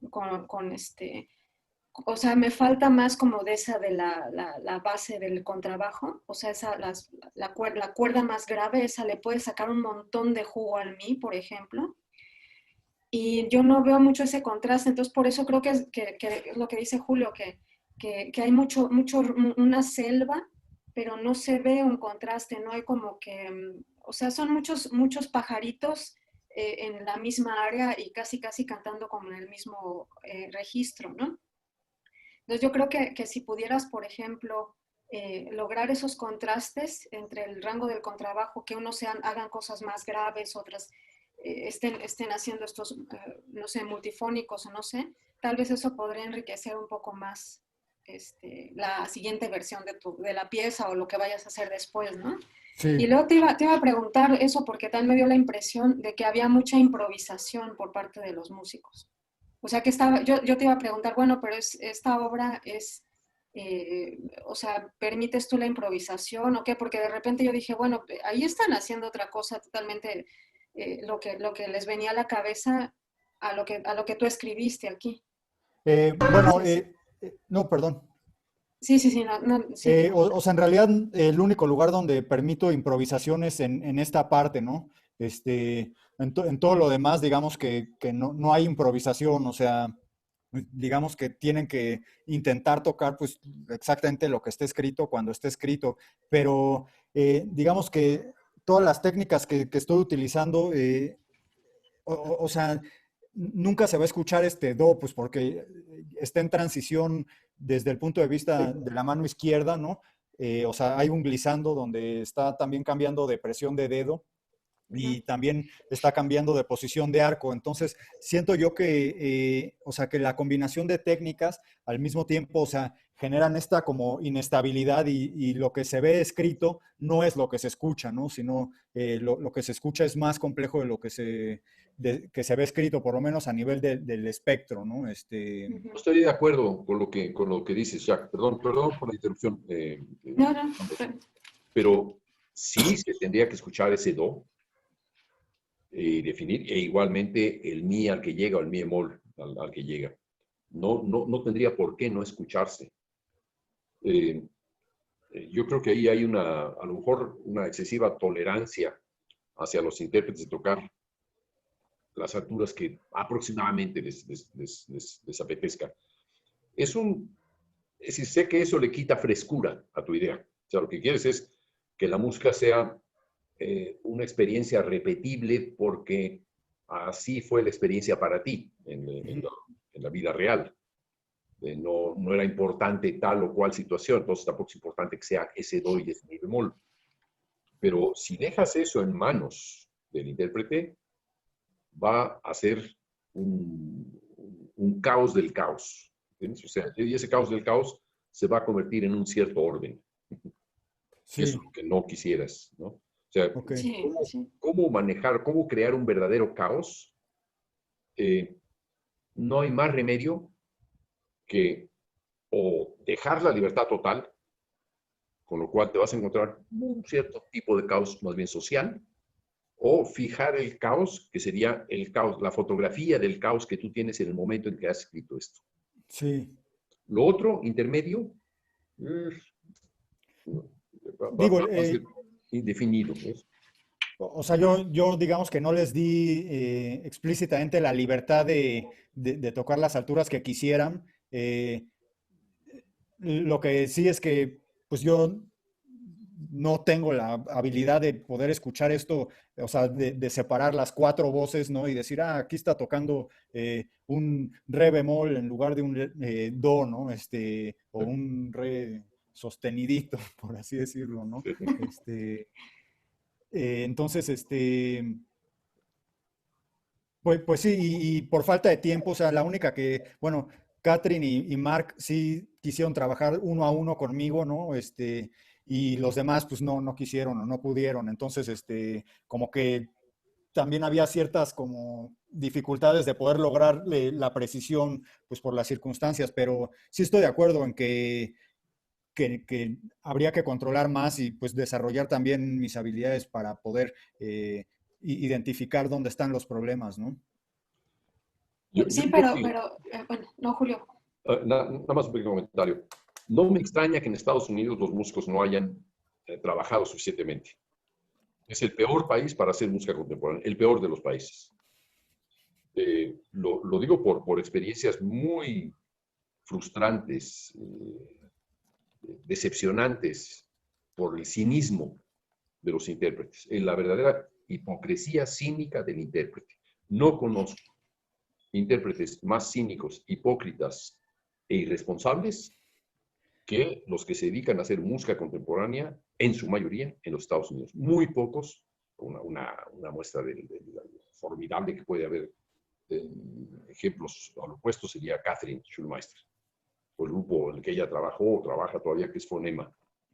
C: o sea, me falta más como de esa de la base del contrabajo, o sea, la cuerda más grave, esa le puede sacar un montón de jugo al mi, por ejemplo, y yo no veo mucho ese contraste, entonces por eso creo que es lo que dice Julio, que hay una selva, pero no se ve un contraste, no hay como que, o sea, son muchos pajaritos en la misma área y casi cantando como en el mismo registro, ¿no? Entonces yo creo que si pudieras, por ejemplo, lograr esos contrastes entre el rango del contrabajo, que unos hagan cosas más graves, otras estén haciendo estos, no sé, multifónicos o no sé, tal vez eso podría enriquecer un poco más la siguiente versión de la pieza o lo que vayas a hacer después, ¿no? Y
B: Sí.
C: luego te iba a preguntar eso porque tal me dio la impresión de que había mucha improvisación por parte de los músicos. O sea que yo te iba a preguntar, bueno, pero esta obra o sea, ¿permites tú la improvisación o qué? Porque de repente yo dije, bueno, ahí están haciendo otra cosa totalmente, lo que les venía a la cabeza a lo que tú escribiste aquí.
B: Bueno,
C: Entonces,
B: no, perdón.
C: sí, no, no, sí.
B: O sea, en realidad el único lugar donde permito improvisaciones en esta parte, ¿no? En todo lo demás, digamos que no hay improvisación, o sea, digamos que tienen que intentar tocar pues exactamente lo que esté escrito cuando esté escrito, pero digamos que todas las técnicas que estoy utilizando, o sea, nunca se va a escuchar este do, pues porque está en transición desde el punto de vista de la mano izquierda, ¿no? O sea, hay un glissando donde está también cambiando de presión de dedo y también está cambiando de posición de arco. Entonces, siento yo o sea, que la combinación de técnicas al mismo tiempo, o sea, generan esta como inestabilidad y lo que se ve escrito no es lo que se escucha, ¿no? Sino lo que se escucha es más complejo de lo que se ve escrito, por lo menos a nivel del espectro, ¿no?
A: No estaría de acuerdo con lo que dices, Jack. Perdón por la interrupción.
C: No, no,
A: Ambos. Pero sí se tendría que escuchar ese do y definir, e igualmente el mi al que llega o el mi bemol al que llega. No tendría por qué no escucharse. Eh, yo creo que ahí hay a lo mejor una excesiva tolerancia hacia los intérpretes de tocar las alturas que aproximadamente les apetezca. Es decir, sé que eso le quita frescura a tu idea. O sea, lo que quieres es que la música sea una experiencia repetible porque así fue la experiencia para ti en la vida real. No era importante tal o cual situación, entonces tampoco es importante que sea ese do y ese mi bemol. Pero si dejas eso en manos del intérprete, va a ser un caos del caos. ¿Entiendes? O sea, y ese caos del caos se va a convertir en un cierto orden.
B: Sí,
A: Eso es lo que no quisieras, ¿no? O sea,
B: ok.
C: Sí, sí.
A: ¿cómo manejar, cómo crear un verdadero caos? No hay más remedio que o dejar la libertad total, con lo cual te vas a encontrar un cierto tipo de caos más bien social, o fijar el caos, que sería el caos, la fotografía del caos que tú tienes en el momento en que has escrito esto.
B: Sí.
A: Lo otro, intermedio,
B: Digo,
A: va a ser indefinido. ¿Ves?
B: o sea, yo digamos que no les di explícitamente la libertad de tocar las alturas que quisieran. Lo que sí es que, pues yo no tengo la habilidad de poder escuchar esto, o sea, de separar las cuatro voces, ¿no? Y decir, aquí está tocando un re bemol en lugar de un do, ¿no? O un re sostenidito, por así decirlo, ¿no? Entonces, pues sí, y por falta de tiempo, o sea, la única que, bueno, Catherine y Mark sí quisieron trabajar uno a uno conmigo, ¿no? Y los demás, pues no quisieron o no pudieron. Entonces, como que también había ciertas como dificultades de poder lograr la precisión, pues por las circunstancias, pero sí estoy de acuerdo en que habría que controlar más y pues desarrollar también mis habilidades para poder identificar dónde están los problemas, ¿no?
A: Yo
C: Sí,
A: creo que,
C: bueno, no, Julio.
A: nada más un pequeño comentario. No me extraña que en Estados Unidos los músicos no hayan trabajado suficientemente. Es el peor país para hacer música contemporánea, el peor de los países. Lo digo por experiencias muy frustrantes, decepcionantes, por el cinismo de los intérpretes, en la verdadera hipocresía cínica del intérprete. No conozco intérpretes más cínicos, hipócritas e irresponsables que los que se dedican a hacer música contemporánea, en su mayoría, en los Estados Unidos. Muy pocos, una muestra de formidable que puede haber ejemplos al opuesto sería Catherine Schulmeister, o el grupo en el que ella trabajó o trabaja todavía, que es Fonema.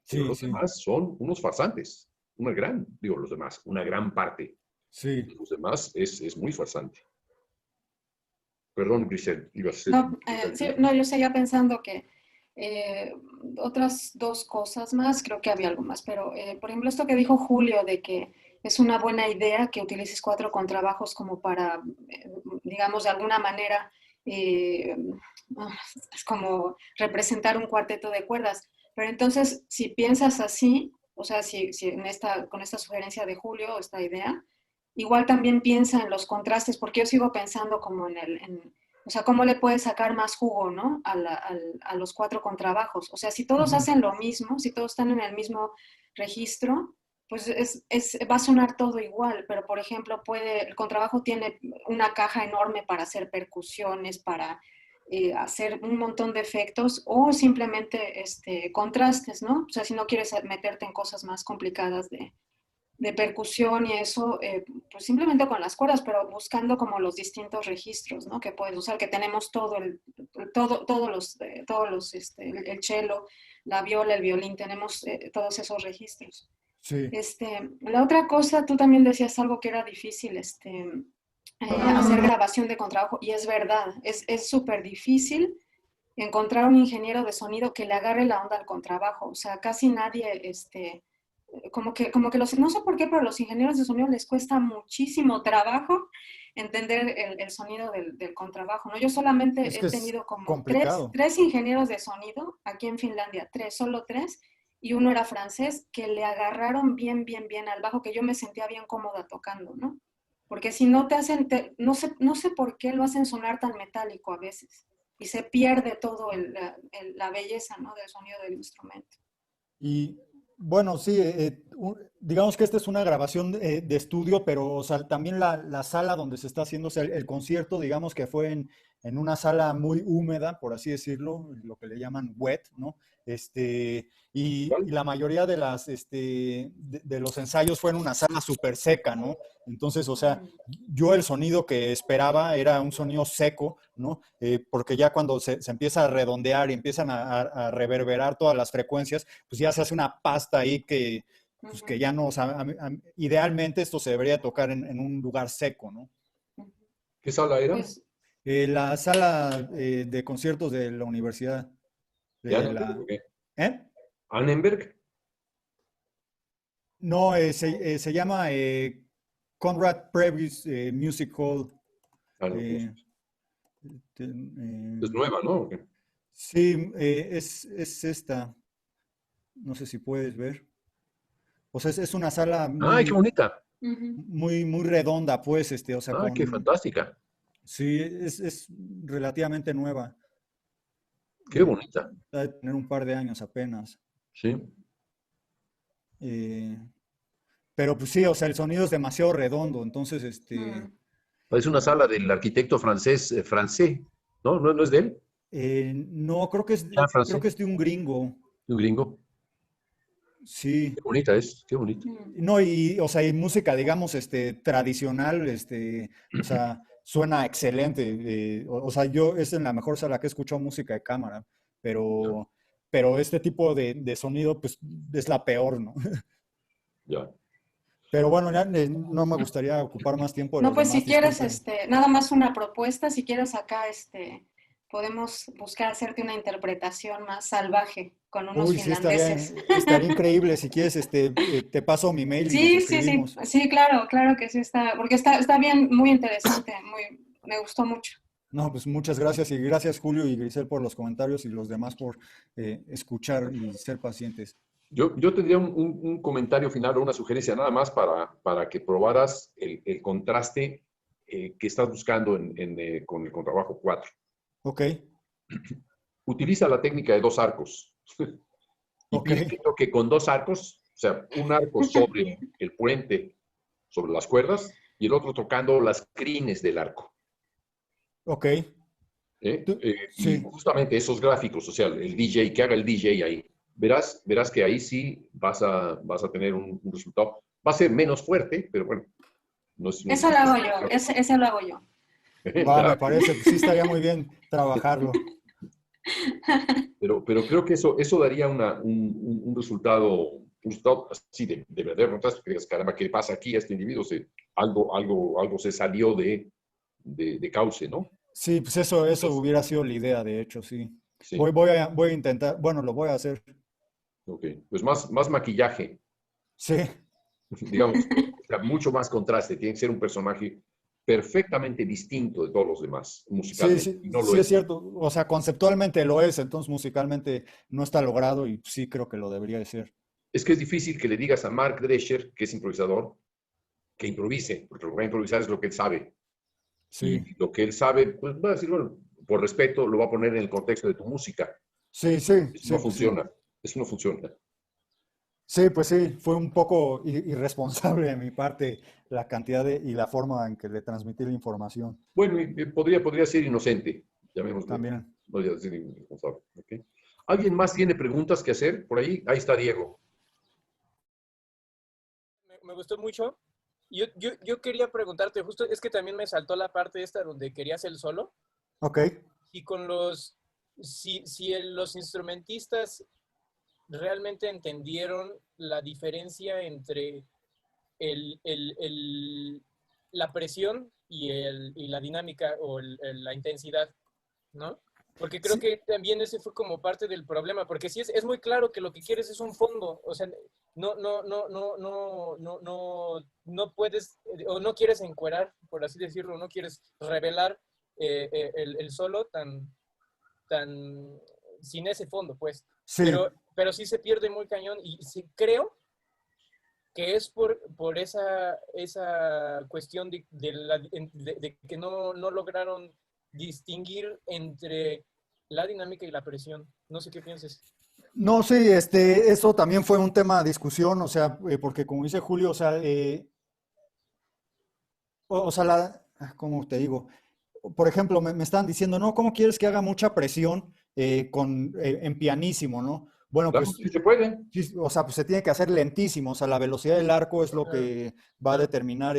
A: Pero
B: Sí,
A: los
B: sí,
A: demás son unos farsantes. Una gran parte
B: sí.
A: de los demás es muy farsante. Perdón, Grisel, ibas a hacer
C: No, sí,
A: comentario.
C: no, yo seguía pensando que eh, otras dos cosas más, creo que había algo más, pero por ejemplo esto que dijo Julio de que es una buena idea que utilices cuatro contrabajos como para, digamos, de alguna manera, eh, es como representar un cuarteto de cuerdas. Pero entonces, si piensas así, o sea, si con esta sugerencia de Julio, esta idea, igual también piensa en los contrastes, porque yo sigo pensando como o sea, ¿cómo le puedes sacar más jugo, ¿no? A los cuatro contrabajos. O sea, si todos
B: Ujú.
C: hacen lo mismo, si todos están en el mismo registro, pues va a sonar todo igual, pero por ejemplo, el contrabajo tiene una caja enorme para hacer percusiones, para hacer un montón de efectos o simplemente contrastes, ¿no? O sea, si no quieres meterte en cosas más complicadas de percusión y eso, pues simplemente con las cuerdas, pero buscando como los distintos registros, ¿no? Que puedes usar, que tenemos el cello, la viola, el violín, tenemos todos esos registros.
B: Sí.
C: La otra cosa, tú también decías algo que era difícil, hacer grabación de contrabajo, y es verdad, es súper difícil encontrar un ingeniero de sonido que le agarre la onda al contrabajo, o sea, casi nadie, no sé por qué, pero a los ingenieros de sonido les cuesta muchísimo trabajo entender el sonido del contrabajo, ¿no? Yo
B: Es
C: solamente he
B: que es
C: tenido como
B: complicado.
C: tres ingenieros de sonido aquí en Finlandia, solo tres, y uno era francés, que le agarraron bien, bien, bien al bajo, que yo me sentía bien cómoda tocando, ¿no? Porque si no te hacen, no sé por qué lo hacen sonar tan metálico a veces, y se pierde todo la belleza, ¿no? Del sonido del instrumento.
B: Y bueno, sí, digamos que esta es una grabación de estudio, pero o sea, también la sala donde se está haciendo, o sea, el concierto, digamos que fue en una sala muy húmeda, por así decirlo, lo que le llaman wet, ¿no? Y la mayoría de de los ensayos fue en una sala súper seca, ¿no? Entonces, o sea, yo el sonido que esperaba era un sonido seco, ¿no? Porque ya cuando se empieza a redondear y empiezan a reverberar todas las frecuencias, pues ya se hace una pasta ahí pues que ya no, o sea, idealmente esto se debería tocar en un lugar seco, ¿no?
A: ¿Qué sala era?
C: Pues
B: La sala de conciertos de la universidad,
A: ¿De
B: de
A: Annenberg
B: la...
A: o qué?
B: ¿Eh?
A: ¿Annenberg?
B: No, se llama Conrad Previs Music Hall.
A: Ah, no, no sé.
B: eh,
A: Es
B: eh,
A: nueva, ¿no? ¿O qué?
B: sí, es esta, no sé si puedes ver. O sea, es una sala
A: ¡Ay, qué bonita!
B: muy redonda, pues, o sea,
A: ¡Ay, qué fantástica!
B: sí, es relativamente nueva.
A: ¡Qué bonita!
B: Ha de tener un par de años apenas.
A: Sí.
B: eh, pero pues sí, o sea, el sonido es demasiado redondo, entonces,
A: Es una sala del arquitecto francés, francés, ¿no? ¿No, no es de él?
B: no,
A: Ah,
B: creo
A: francés,
B: que es de un gringo,
A: un gringo.
B: sí.
A: Qué bonita es, qué bonita.
B: No, o sea, y música, digamos, tradicional, o sea, suena excelente. O sea, yo es en la mejor sala que he escuchado música de cámara,
A: Ya,
B: pero, pero este tipo de sonido, pues, es la peor, ¿no?
A: ya.
B: Pero bueno, ya no me gustaría ocupar más tiempo de
C: no,
B: los
C: pues
B: demás,
C: si quieres,
B: disculpen.
C: nada más una propuesta, si quieres acá, podemos buscar hacerte una interpretación más salvaje con unos
B: Uy, sí,
C: finlandeses.
B: estaría increíble. Si quieres, te paso mi mail y nos
C: Sí, sí, sí,
B: escribimos.
C: sí, claro, claro que sí está, porque está bien, muy interesante, me gustó mucho.
B: No, pues muchas gracias y gracias Julio y Grisel por los comentarios y los demás por escuchar y ser pacientes.
A: Yo tendría un comentario final o una sugerencia nada más para que probaras el contraste que estás buscando con el contrabajo 4.
B: Ok,
A: Utiliza la técnica de dos arcos y
B: ok,
A: pienso que con dos arcos, o sea, un arco sobre el puente, sobre las cuerdas, y el otro tocando las crines del arco.
B: ok.
A: Y
B: Sí,
A: justamente esos gráficos, o sea, el DJ, que haga el DJ ahí, verás que ahí sí vas a tener un resultado. Va a ser menos fuerte, pero bueno, no es
C: Eso lo hago yo, ese lo hago yo.
B: va, me
A: Ah,
B: parece, pues sí estaría muy bien trabajarlo.
A: pero creo que eso daría un resultado así de verdadero contraste, que digas, caramba, ¿qué pasa aquí? Este individuo algo se salió de cauce, ¿no?
B: Sí, pues eso
A: Entonces,
B: hubiera sido la idea, de hecho, sí.
A: sí,
B: Voy a intentar, bueno, lo voy a hacer.
A: ok. Pues más maquillaje,
B: Sí,
A: digamos, o sea, mucho más contraste. Tiene que ser un personaje perfectamente distinto de todos los demás,
B: sí,
A: musicalmente, y
B: sí,
A: no lo
B: sí es
A: es.
B: cierto. O sea, conceptualmente lo es, entonces musicalmente no está logrado y sí creo que lo debería de ser.
A: Es que es difícil que le digas a Mark Drescher, que es improvisador, que improvise, porque lo que va a improvisar es lo que él sabe.
B: Sí,
A: Y lo que él sabe, pues va a decir, bueno, por respeto, lo va a poner en el contexto de tu música.
B: sí, sí,
A: Eso no
B: sí, pues sí.
A: funciona. Eso no funciona.
B: Sí, pues sí, fue un poco irresponsable de mi parte la cantidad y la forma en que le transmití la información
A: Bueno, podría ser inocente, llamémosle.
B: también.
A: No voy a decir irresponsable. ¿Ok? ¿Alguien más tiene preguntas que hacer por ahí? Ahí está Diego.
D: Me gustó mucho. Yo quería preguntarte, justo es que también me saltó la parte esta donde querías el solo.
B: Ok,
D: Y si los instrumentistas realmente entendieron la diferencia entre el, el- el- la presión y la dinámica o la intensidad, ¿no? Porque creo que también ese fue como parte del problema, porque sí es muy claro que lo que quieres es un fondo, o sea, no puedes, o no quieres encuerar, por así decirlo, no quieres revelar el solo tan sin ese fondo, pues.
B: Sí,
D: Pero sí se pierde muy cañón y sí, creo que es por esa cuestión de que no lograron distinguir entre la dinámica y la presión. No sé qué pienses.
B: no, sí, eso también fue un tema de discusión, o sea, porque como dice Julio, o sea, o sea, ¿cómo te digo? Por ejemplo, me están diciendo, no, ¿cómo quieres que haga mucha presión en pianísimo, ¿no? Bueno,
A: Claro,
B: pues,
A: sí se puede.
B: sí, o sea, pues se tiene que hacer lentísimo, o sea, la velocidad del arco es lo
D: Claro,
B: que va a determinar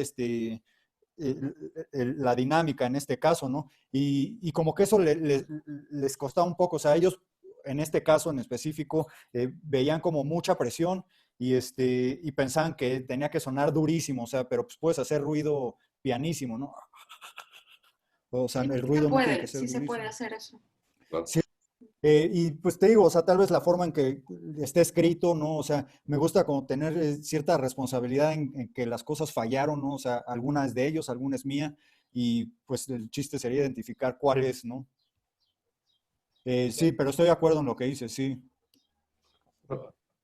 B: la dinámica en este caso, ¿no? Y como que eso les costaba un poco, o sea, ellos en este caso en específico veían como mucha presión y pensaban que tenía que sonar durísimo, o sea, pero pues puedes hacer ruido pianísimo, ¿no? O sea, el ruido no tiene que ser
C: sí se puede
B: durísimo.
C: hacer eso.
A: Claro.
B: Sí, y pues te digo, o sea, tal vez la forma en que esté escrito, ¿no? O sea, me gusta como tener cierta responsabilidad en que las cosas fallaron, ¿no? O sea, alguna es de ellos, alguna es mía, y pues el chiste sería identificar cuál es, ¿no? Sí, pero estoy de acuerdo en lo que dices, sí,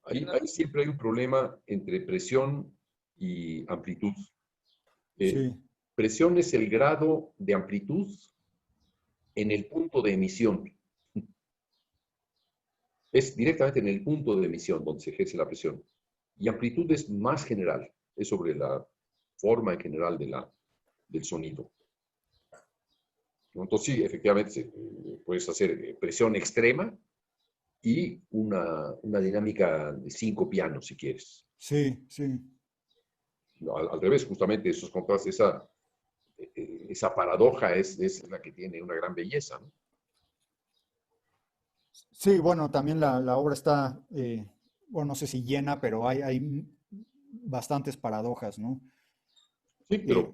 A: Ahí siempre hay un problema entre presión y amplitud. Eh,
B: sí,
A: Presión es el grado de amplitud en el punto de emisión. Es directamente en el punto de emisión donde se ejerce la presión. Y amplitud es más general, es sobre la forma en general del sonido. ¿No? Entonces, sí, efectivamente, puedes hacer presión extrema y una dinámica de 5 pianos, si quieres.
B: sí, sí.
A: No, al revés, justamente esos contrastes, esa paradoja es la que tiene una gran belleza, ¿no?
B: Sí, bueno, también la obra está, bueno, no sé si llena, pero hay bastantes paradojas, ¿no?
A: Sí,
B: Eh,
A: pero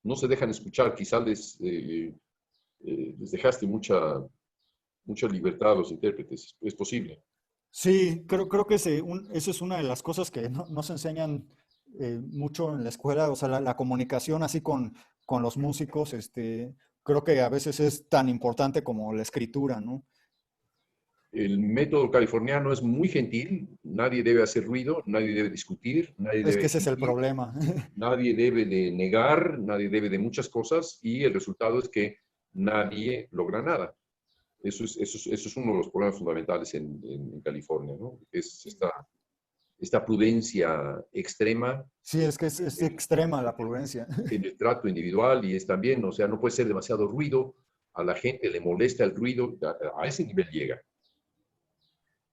A: no se dejan escuchar. Quizás les dejaste mucha libertad a los intérpretes. Es posible.
B: Sí, creo que eso es una de las cosas que no se enseñan mucho en la escuela, o sea, la comunicación así con los músicos, creo que a veces es tan importante como la escritura, ¿no?
A: El método californiano es muy gentil. Nadie debe hacer ruido, nadie debe discutir, nadie
B: Es
A: debe
B: que ese es el
A: exigir,
B: problema.
A: nadie debe de negar, nadie debe de muchas cosas y el resultado es que nadie logra nada. Eso es uno de los problemas fundamentales en California, ¿no? Es esta prudencia extrema
B: Sí, es que es
A: en,
B: extrema la prudencia.
A: en el trato individual y es también, o sea, no puede ser demasiado ruido, a la gente le molesta el ruido, a ese nivel llega.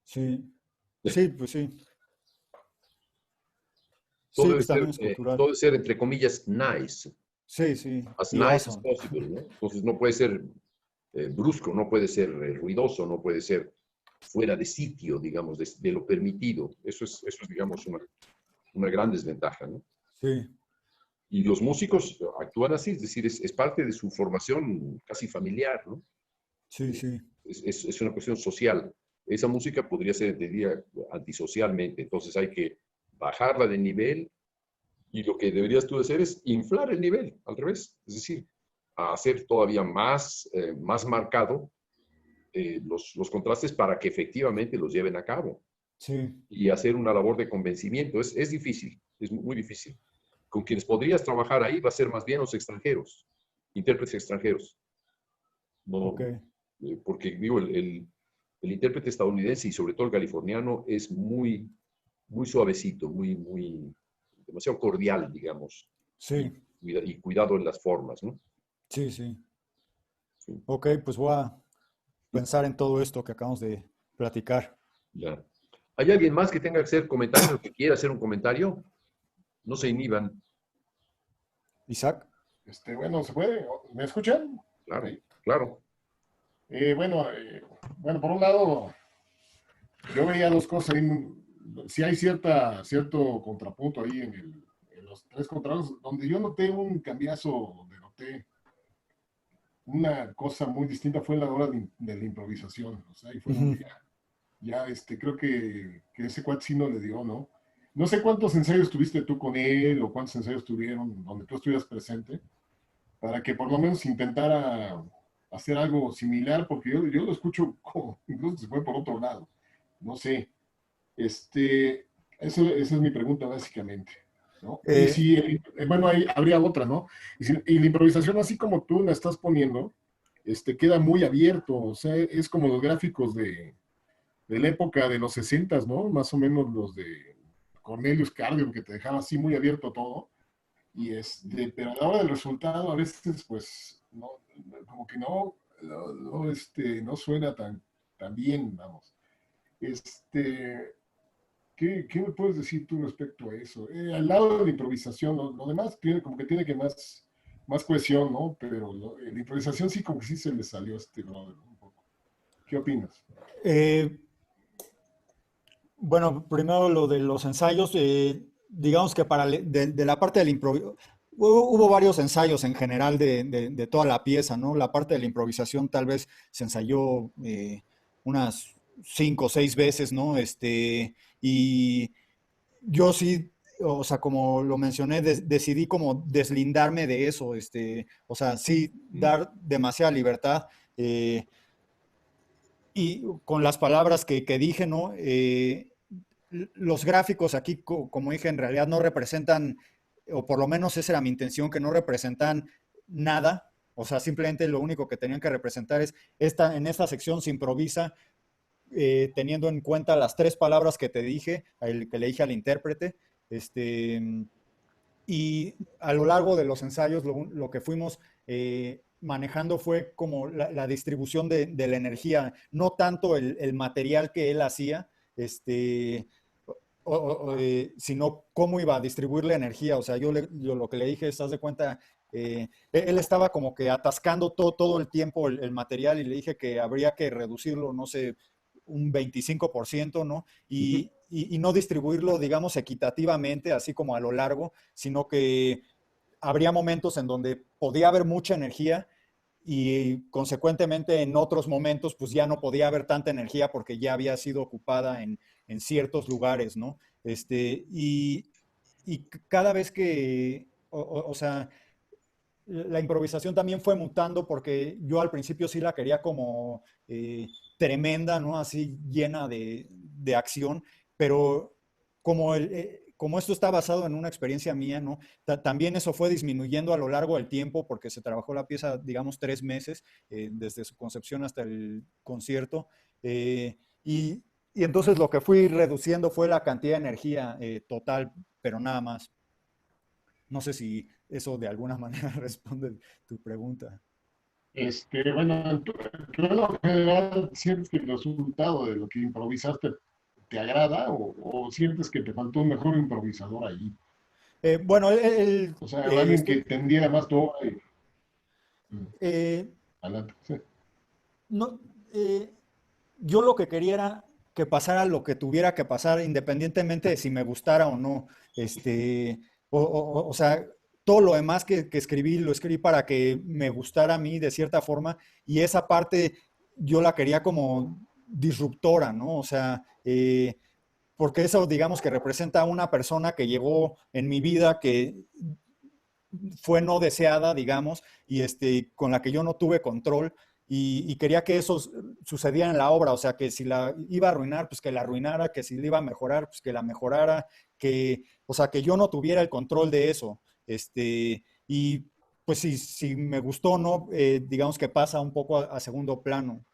B: Sí, sí, pues sí.
A: Todo
B: Sí,
A: debe
B: pues
A: ser,
B: también es cultural.
A: todo debe ser entre comillas, nice,
B: Sí, sí,
A: as
B: y
A: nice as
B: awesome.
A: possible, ¿no? Entonces no puede ser brusco, no puede ser ruidoso, no puede ser fuera de sitio, digamos, de lo permitido. Eso es digamos, una gran desventaja, ¿no?
B: Sí,
A: Y los músicos actúan así, es decir, es parte de su formación casi familiar, ¿no?
B: sí, sí,
A: Es una cuestión social. Esa música podría ser entendida antisocialmente, entonces hay que bajarla de nivel y lo que deberías tú hacer es inflar el nivel, al revés, es decir, hacer todavía más marcado los contrastes para que efectivamente los lleven a cabo
B: sí,
A: y hacer una labor de convencimiento. Es difícil, es muy difícil. Con quienes podrías trabajar ahí va a ser más bien los extranjeros, intérpretes extranjeros.
B: ok.
A: No, porque digo, el intérprete estadounidense y sobre todo el californiano es muy suavecito, demasiado cordial, digamos, y,
B: Sí,
A: y cuidado en las formas, ¿no?
B: sí, sí.
A: Sí,
B: Ok, pues voy a pensar en todo esto que acabamos de platicar.
A: ya. ¿Hay alguien más que tenga que hacer comentarios, que quiera hacer un comentario? No se inhiban,
B: Isaac,
E: Bueno, ¿se puede? ¿Me escuchan?
A: claro,
E: Ahí.
A: claro.
E: Eh, bueno, eh, bueno, por un lado, yo veía dos cosas ahí. Sí hay cierto contrapunto ahí en los tres contratos, donde yo noté un cambiazo, donde noté una cosa muy distinta fue la hora de la improvisación. O sea, ahí fue
B: Ujú.
E: donde creo que ese cuate sí no le dio, ¿no? No sé cuántos ensayos tuviste tú con él o cuántos ensayos tuvieron donde tú estuvieras presente, para que por lo menos intentara hacer algo similar, porque yo lo escucho como, incluso se fue por otro lado. No sé. Este, esa es mi pregunta básicamente, ¿no? Y
B: Eh,
E: si, bueno, ahí habría otra, ¿no? Y la improvisación, así como tú la estás poniendo, queda muy abierto, o sea, es como los gráficos de la época de los 60, ¿no? Más o menos los de Cornelius Cardium, que te dejaba así muy abierto todo. Pero a la hora del resultado, a veces, pues, no, como que no suena tan bien, vamos. Este, ¿qué me puedes decir tú respecto a eso? Al lado de la improvisación, lo demás como que tiene que más cohesión, ¿no? Pero la improvisación sí como que sí se le salió a este brother, ¿no? Un poco. ¿Qué opinas?
B: eh, bueno, primero lo de los ensayos, digamos que de la parte del improviso, hubo varios ensayos en general de toda la pieza, ¿no? La parte de la improvisación tal vez se ensayó unas 5 o 6 veces, ¿no? Y yo sí, o sea, como lo mencioné, decidí como deslindarme de eso, o sea, sí
E: Mm.
B: dar demasiada libertad. eh, y con las palabras que dije, ¿no? Los gráficos aquí, como dije, en realidad no representan, o por lo menos esa era mi intención, que no representan nada. O sea, simplemente lo único que tenían que representar es, en esta sección se improvisa teniendo en cuenta las 3 palabras que te dije, que le dije al intérprete. Este, y a lo largo de los ensayos lo que fuimos manejando fue como la distribución de la energía, no tanto el material que él hacía, sino cómo iba a distribuir la energía. O sea, yo lo que le dije, estás de cuenta, él estaba como que atascando todo el tiempo el material y le dije que habría que reducirlo, no sé, un 25%, ¿no? Y no distribuirlo, digamos, equitativamente, así como a lo largo, sino que habría momentos en donde podía haber mucha energía y consecuentemente en otros momentos pues ya no podía haber tanta energía porque ya había sido ocupada en ciertos lugares, ¿no? Y cada vez que, o sea, la improvisación también fue mutando porque yo al principio sí la quería como tremenda, ¿no? Así llena de acción, pero como esto está basado en una experiencia mía, ¿no? También eso fue disminuyendo a lo largo del tiempo porque se trabajó la pieza, digamos, 3 meses, desde su concepción hasta el concierto. Y entonces lo que fui reduciendo fue la cantidad de energía total, pero nada más. No sé si eso de alguna manera responde tu pregunta.
E: Bueno, tú en lo general sientes que el resultado de lo que improvisaste te agrada o sientes que te faltó un mejor improvisador ahí.
B: Bueno,
E: O sea, alguien que
B: estoy,
E: entendiera más tu obra. Mm,
B: eh,
E: adelante. Sí.
B: no, yo lo que quería era que pasara lo que tuviera que pasar, independientemente de si me gustara o no. O sea, todo lo demás que escribí, lo escribí para que me gustara a mí de cierta forma, y esa parte yo la quería como disruptora, ¿no? O sea, porque eso digamos que representa a una persona que llegó en mi vida que fue no deseada, digamos, y con la que yo no tuve control y quería que eso sucediera en la obra, o sea, que si la iba a arruinar, pues que la arruinara, que si la iba a mejorar, pues que la mejorara, o sea, que yo no tuviera el control de eso. Y pues si me gustó o no, digamos que pasa un poco a segundo plano.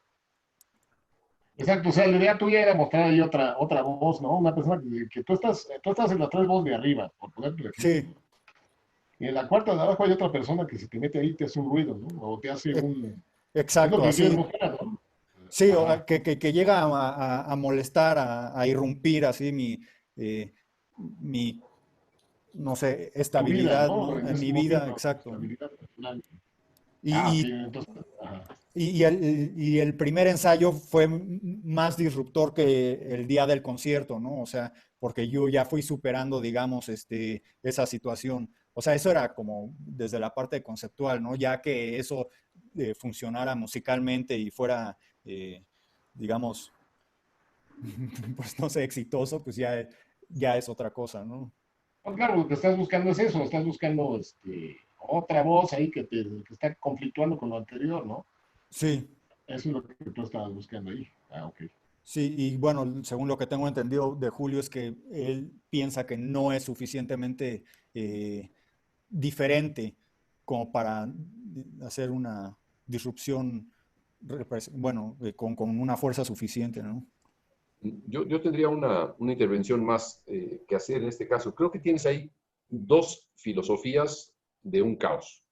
E: Exacto, o sea, la idea tuya era mostrar ahí otra voz, ¿no? Una persona que tú estás en las 3 voces de arriba, por ponerte el ejemplo,
B: Sí,
E: ¿no? Y en la cuarta de abajo hay otra persona que se te mete ahí y te hace un ruido, ¿no? O te hace
B: e-
E: un... Es lo
B: exacto,
E: que quieres
B: así.
E: mostrar, ¿no?
B: Sí,
E: Ajá.
B: que llega a molestar, a irrumpir así mi, no sé,
E: Tu vida,
B: estabilidad,
E: ¿no?
B: ¿no?
E: En
B: En
E: ese
B: mi vida,
E: momento,
B: exacto.
E: estabilidad personal. Ah,
B: Y,
E: ok,
B: y,
E: entonces, ajá.
B: y el primer ensayo fue más disruptor que el día del concierto, ¿no? O sea, porque yo ya fui superando, digamos, esa situación. O sea, eso era como desde la parte conceptual, ¿no? Ya que eso funcionara musicalmente y fuera, digamos, pues no sé, exitoso, pues ya es otra cosa, ¿no?
E: Pues claro, lo que estás buscando es eso, estás buscando otra voz ahí que está conflictuando con lo anterior, ¿no?
B: Sí,
E: Eso es lo que tú estabas buscando ahí. Ah, ok.
B: sí, y bueno, según lo que tengo entendido de Julio es que él piensa que no es suficientemente diferente como para hacer una disrupción, bueno, con una fuerza suficiente, ¿no?
A: Yo tendría una intervención más que hacer en este caso. Creo que tienes ahí dos filosofías de un caos.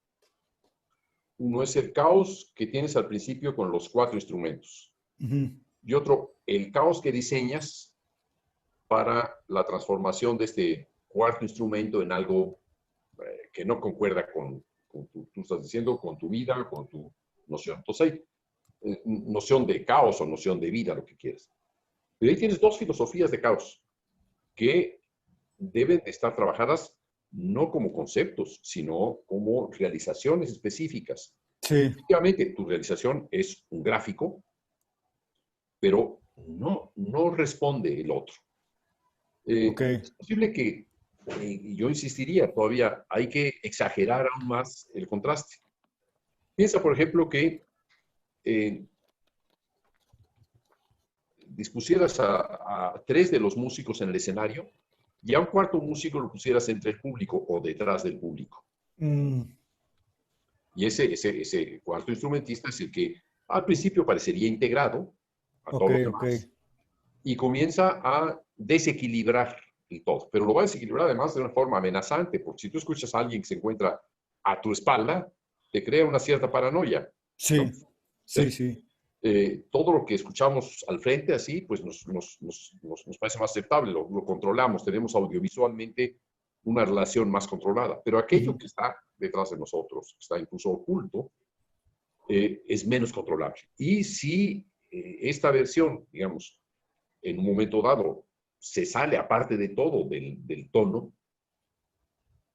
A: Uno es el caos que tienes al principio con los 4 instrumentos.
B: Ujú.
A: Y otro, el caos que diseñas para la transformación de este cuarto instrumento en algo que no concuerda con tú estás diciendo, con tu vida, con tu noción. Entonces hay noción de caos o noción de vida, lo que quieras. Pero ahí tienes dos filosofías de caos que deben estar trabajadas no como conceptos, sino como realizaciones específicas.
B: Sí,
A: Efectivamente, tu realización es un gráfico, pero no responde el otro.
B: ok.
A: Es posible que, yo insistiría, todavía hay que exagerar aún más el contraste. Piensa, por ejemplo, que eh, dispusieras a 3 de los músicos en el escenario y a un cuarto músico lo pusieras entre el público o detrás del público.
B: Mm,
A: Y ese cuarto instrumentista es el que al principio parecería integrado a
B: ok,
A: todos los
B: ok.
A: demás y comienza a desequilibrar el todo. Pero lo va a desequilibrar además de una forma amenazante, porque si tú escuchas a alguien que se encuentra a tu espalda, te crea una cierta paranoia, ¿no?
B: Sí, sí, sí.
A: Todo lo que escuchamos al frente así, pues nos parece más aceptable, lo controlamos, tenemos audiovisualmente una relación más controlada, pero aquello
B: Ujú.
A: que está detrás de nosotros, que está incluso oculto, es menos controlable. Y si esta versión, digamos, en un momento dado se sale aparte de todo del tono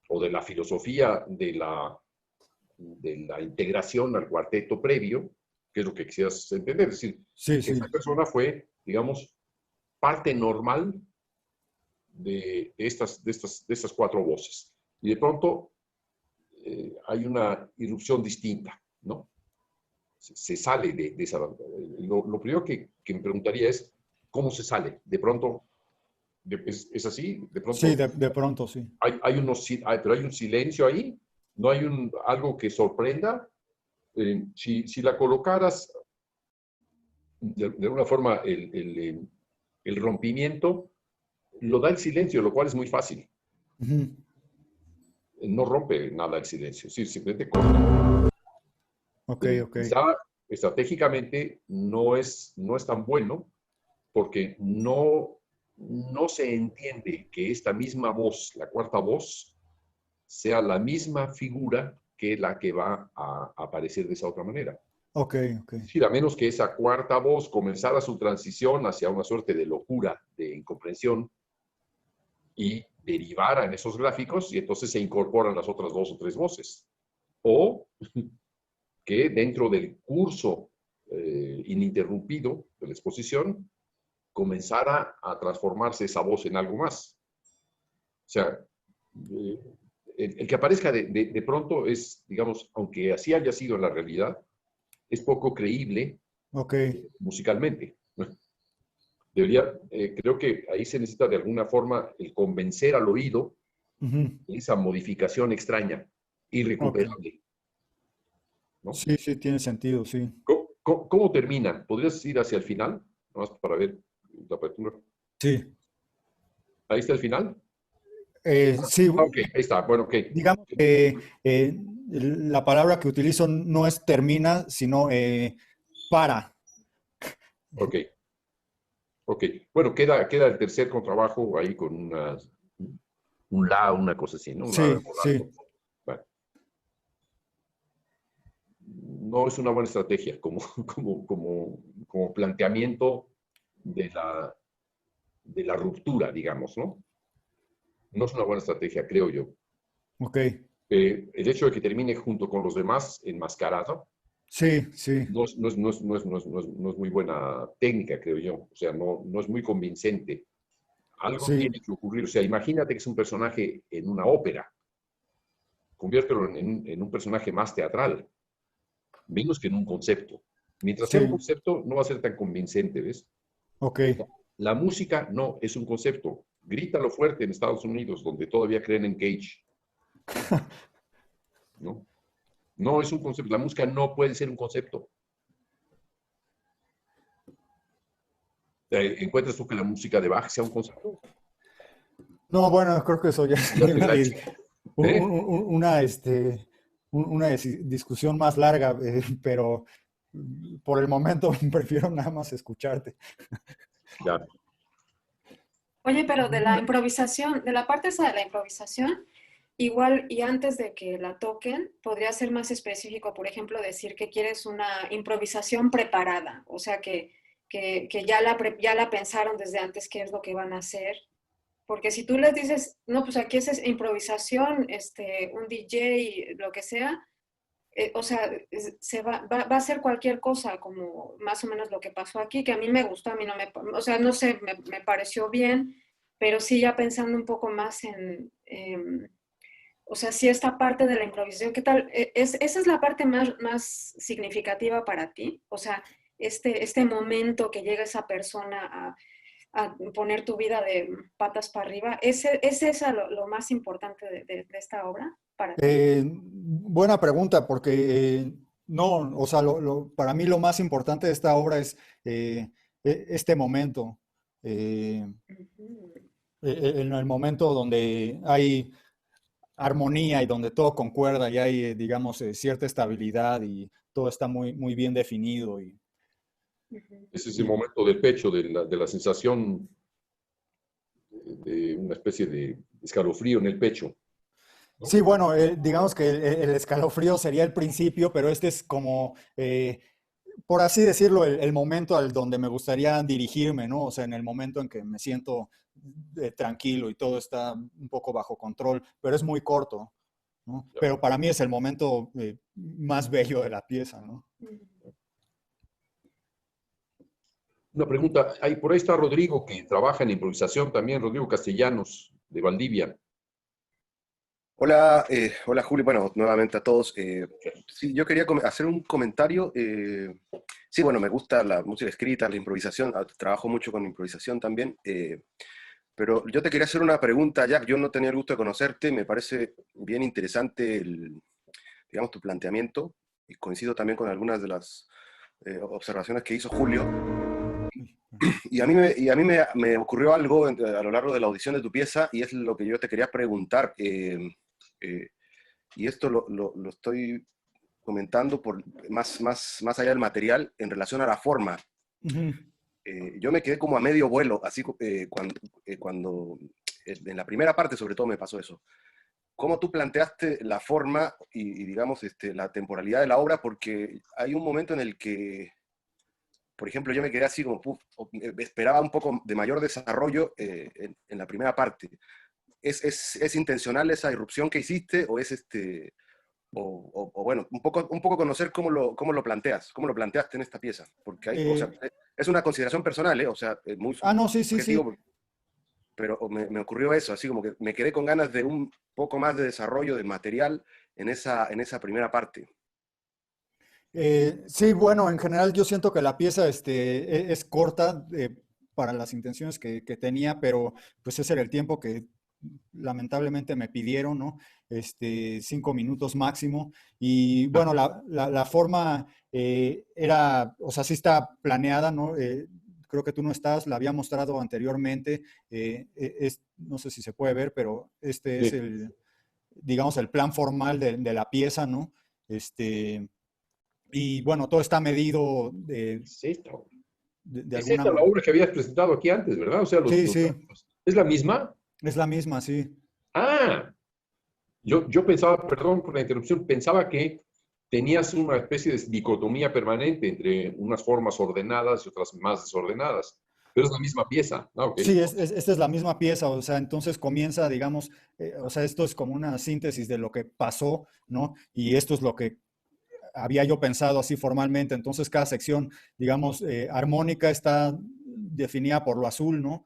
A: o de la filosofía de la integración al cuarteto previo, que es lo que quisieras entender. Es decir,
B: Sí,
A: esa
B: sí.
A: persona fue, digamos, parte normal de estas 4 voces. Y de pronto hay una irrupción distinta, ¿no? Se sale de esa. Lo primero que me preguntaría es, ¿cómo se sale? De pronto, es así, de
B: Sí,
A: pronto
B: de pronto, sí.
A: pero hay un silencio ahí, no hay algo que sorprenda. Si la colocaras de alguna forma, el rompimiento lo da el silencio, lo cual es muy fácil.
B: Ujú.
A: No rompe nada el silencio, sí, simplemente corta.
B: Ok, ok.
A: Quizá estratégicamente no es tan bueno porque no se entiende que esta misma voz, la cuarta voz, sea la misma figura que la que va a aparecer de esa otra manera.
B: Ok, ok.
A: Es decir, a menos que esa cuarta voz comenzara su transición hacia una suerte de locura, de incomprensión, y derivara en esos gráficos, y entonces se incorporan las otras 2 o 3 voces. O que dentro del curso ininterrumpido de la exposición comenzara a transformarse esa voz en algo más. O sea, eh, el que aparezca de pronto es, digamos, aunque así haya sido en la realidad, es poco creíble
B: Ok.
A: musicalmente. Creo que ahí se necesita de alguna forma el convencer al oído
B: Ujú.
A: de esa modificación extraña,
B: Ok.
A: irrecuperable, ¿no?
B: Sí, sí, tiene sentido, sí.
A: ¿Cómo termina? ¿Podrías ir hacia el final? Nada más para ver la apertura.
B: Sí.
A: Ahí está el final.
B: Sí,
A: Ok, ahí está. Bueno, ok.
B: digamos que la palabra que utilizo no es termina, sino para.
A: Ok, ok. Bueno, queda el tercer contrabajo ahí con un la, una cosa así, ¿no? Una
B: Sí,
A: bemol alto.
B: sí.
A: Bueno, no es una buena estrategia como planteamiento de la ruptura, digamos, ¿no? No es una buena estrategia, creo yo.
B: Ok.
A: El hecho de que termine junto con los demás enmascarado
B: Sí, sí,
A: No es muy buena técnica, creo yo. O sea, no es muy convincente. Algo
B: sí,
A: tiene que ocurrir. O sea, imagínate que es un personaje en una ópera. Conviértelo en un personaje más teatral, menos que en un concepto. Mientras sea un
B: sí,
A: concepto, no va a ser tan convincente, ¿ves?
B: ok.
A: La música no es un concepto. Grítalo fuerte en Estados Unidos, donde todavía creen en Cage, ¿no? No es un concepto. La música no puede ser un concepto. ¿Encuentras tú que la música de Bach sea un concepto?
B: No, bueno, creo que eso ya
A: La,
B: sería
A: la, ¿eh?
B: una discusión más larga, pero por el momento prefiero nada más escucharte.
A: Ya.
C: Oye, pero de la improvisación, de la parte esa de la improvisación, igual y antes de que la toquen, podría ser más específico, por ejemplo, decir que quieres una improvisación preparada, o sea, que ya la pensaron desde antes qué es lo que van a hacer. Porque si tú les dices, no, pues aquí es improvisación, un DJ, lo que sea, o sea, va a ser cualquier cosa, como más o menos lo que pasó aquí, que a mí me gustó, a mí no me, o sea, no sé, me pareció bien, pero sí ya pensando un poco más o sea, sí esta parte de la improvisación, ¿qué tal? Esa es la parte más significativa para ti, o sea, este momento que llega esa persona a poner tu vida de patas para arriba, ¿es esa lo más importante de esta obra para ti?
B: Buena pregunta, porque no, o sea, para mí lo más importante de esta obra es este momento, eh,
C: Ujú.
B: en el momento donde hay armonía y donde todo concuerda y hay, digamos, cierta estabilidad y todo está muy, muy bien definido.
C: Ujú.
A: Ese es el
B: Y
A: momento del pecho, de la sensación de una especie de escalofrío en el pecho, ¿no?
B: sí, bueno, digamos que el escalofrío sería el principio, pero este es como, por así decirlo, el momento al donde me gustaría dirigirme, ¿no? O sea, en el momento en que me siento tranquilo y todo está un poco bajo control, pero es muy corto, ¿no?
A: Ya.
B: Pero para mí es el momento más bello de la pieza, ¿no?
A: Una pregunta, por ahí está Rodrigo, que trabaja en improvisación también, Rodrigo Castellanos, de Valdivia.
F: Hola, hola Julio, bueno, nuevamente a todos. Sí, yo quería hacer un comentario. Sí, bueno, me gusta la música escrita, la improvisación, trabajo mucho con improvisación también, pero yo te quería hacer una pregunta, Jack. Yo no tenía el gusto de conocerte, me parece bien interesante digamos, tu planteamiento, y coincido también con algunas de las observaciones que hizo Julio. Y a mí me ocurrió algo a lo largo de la audición de tu pieza, y es lo que yo te quería preguntar. Eh, y esto lo estoy comentando más allá del material en relación a la forma.
B: Ujú.
F: Yo me quedé como a medio vuelo, así cuando en la primera parte sobre todo me pasó eso. ¿Cómo tú planteaste la forma y digamos, la temporalidad de la obra? Porque hay un momento en el que, por ejemplo, yo me quedé así como, esperaba un poco de mayor desarrollo en la primera parte. ¿Es intencional esa irrupción que hiciste o es bueno, un poco conocer cómo lo planteas, cómo lo planteaste en esta pieza? Porque o sea,
B: Eh,
F: es una consideración personal, ¿eh? O sea, muy
B: no, sí, sí, sí.
F: subjetivo, pero me ocurrió eso, así como que me quedé con ganas de un poco más de desarrollo de material en esa primera parte.
B: Sí, bueno, en general yo siento que la pieza es corta para las intenciones que tenía, pero pues ese era el tiempo que lamentablemente me pidieron, ¿no? 5 minutos máximo. Y bueno, la forma era, o sea, sí está planeada, ¿no? Creo que tú no estás, la había mostrado anteriormente, no sé si se puede ver, pero este es
A: Sí.
B: digamos, el plan formal de la pieza, ¿no? Y bueno, todo está medido
A: Es esta,
B: de
A: es
B: alguna
A: esta la
B: manera.
A: obra que habías presentado aquí antes, ¿verdad? O sea,
B: Sí, sí,
A: ¿es la misma?
B: es la misma, sí.
A: Ah, yo pensaba, perdón por la interrupción, pensaba que tenías una especie de dicotomía permanente entre unas formas ordenadas y otras más desordenadas, pero es la misma pieza. Ah, ok.
B: Sí, esta es la misma pieza, o sea, entonces comienza, digamos, o sea, esto es como una síntesis de lo que pasó, ¿no? Y esto es lo que había yo pensado así formalmente. Entonces cada sección, digamos, armónica está definida por lo azul, ¿no?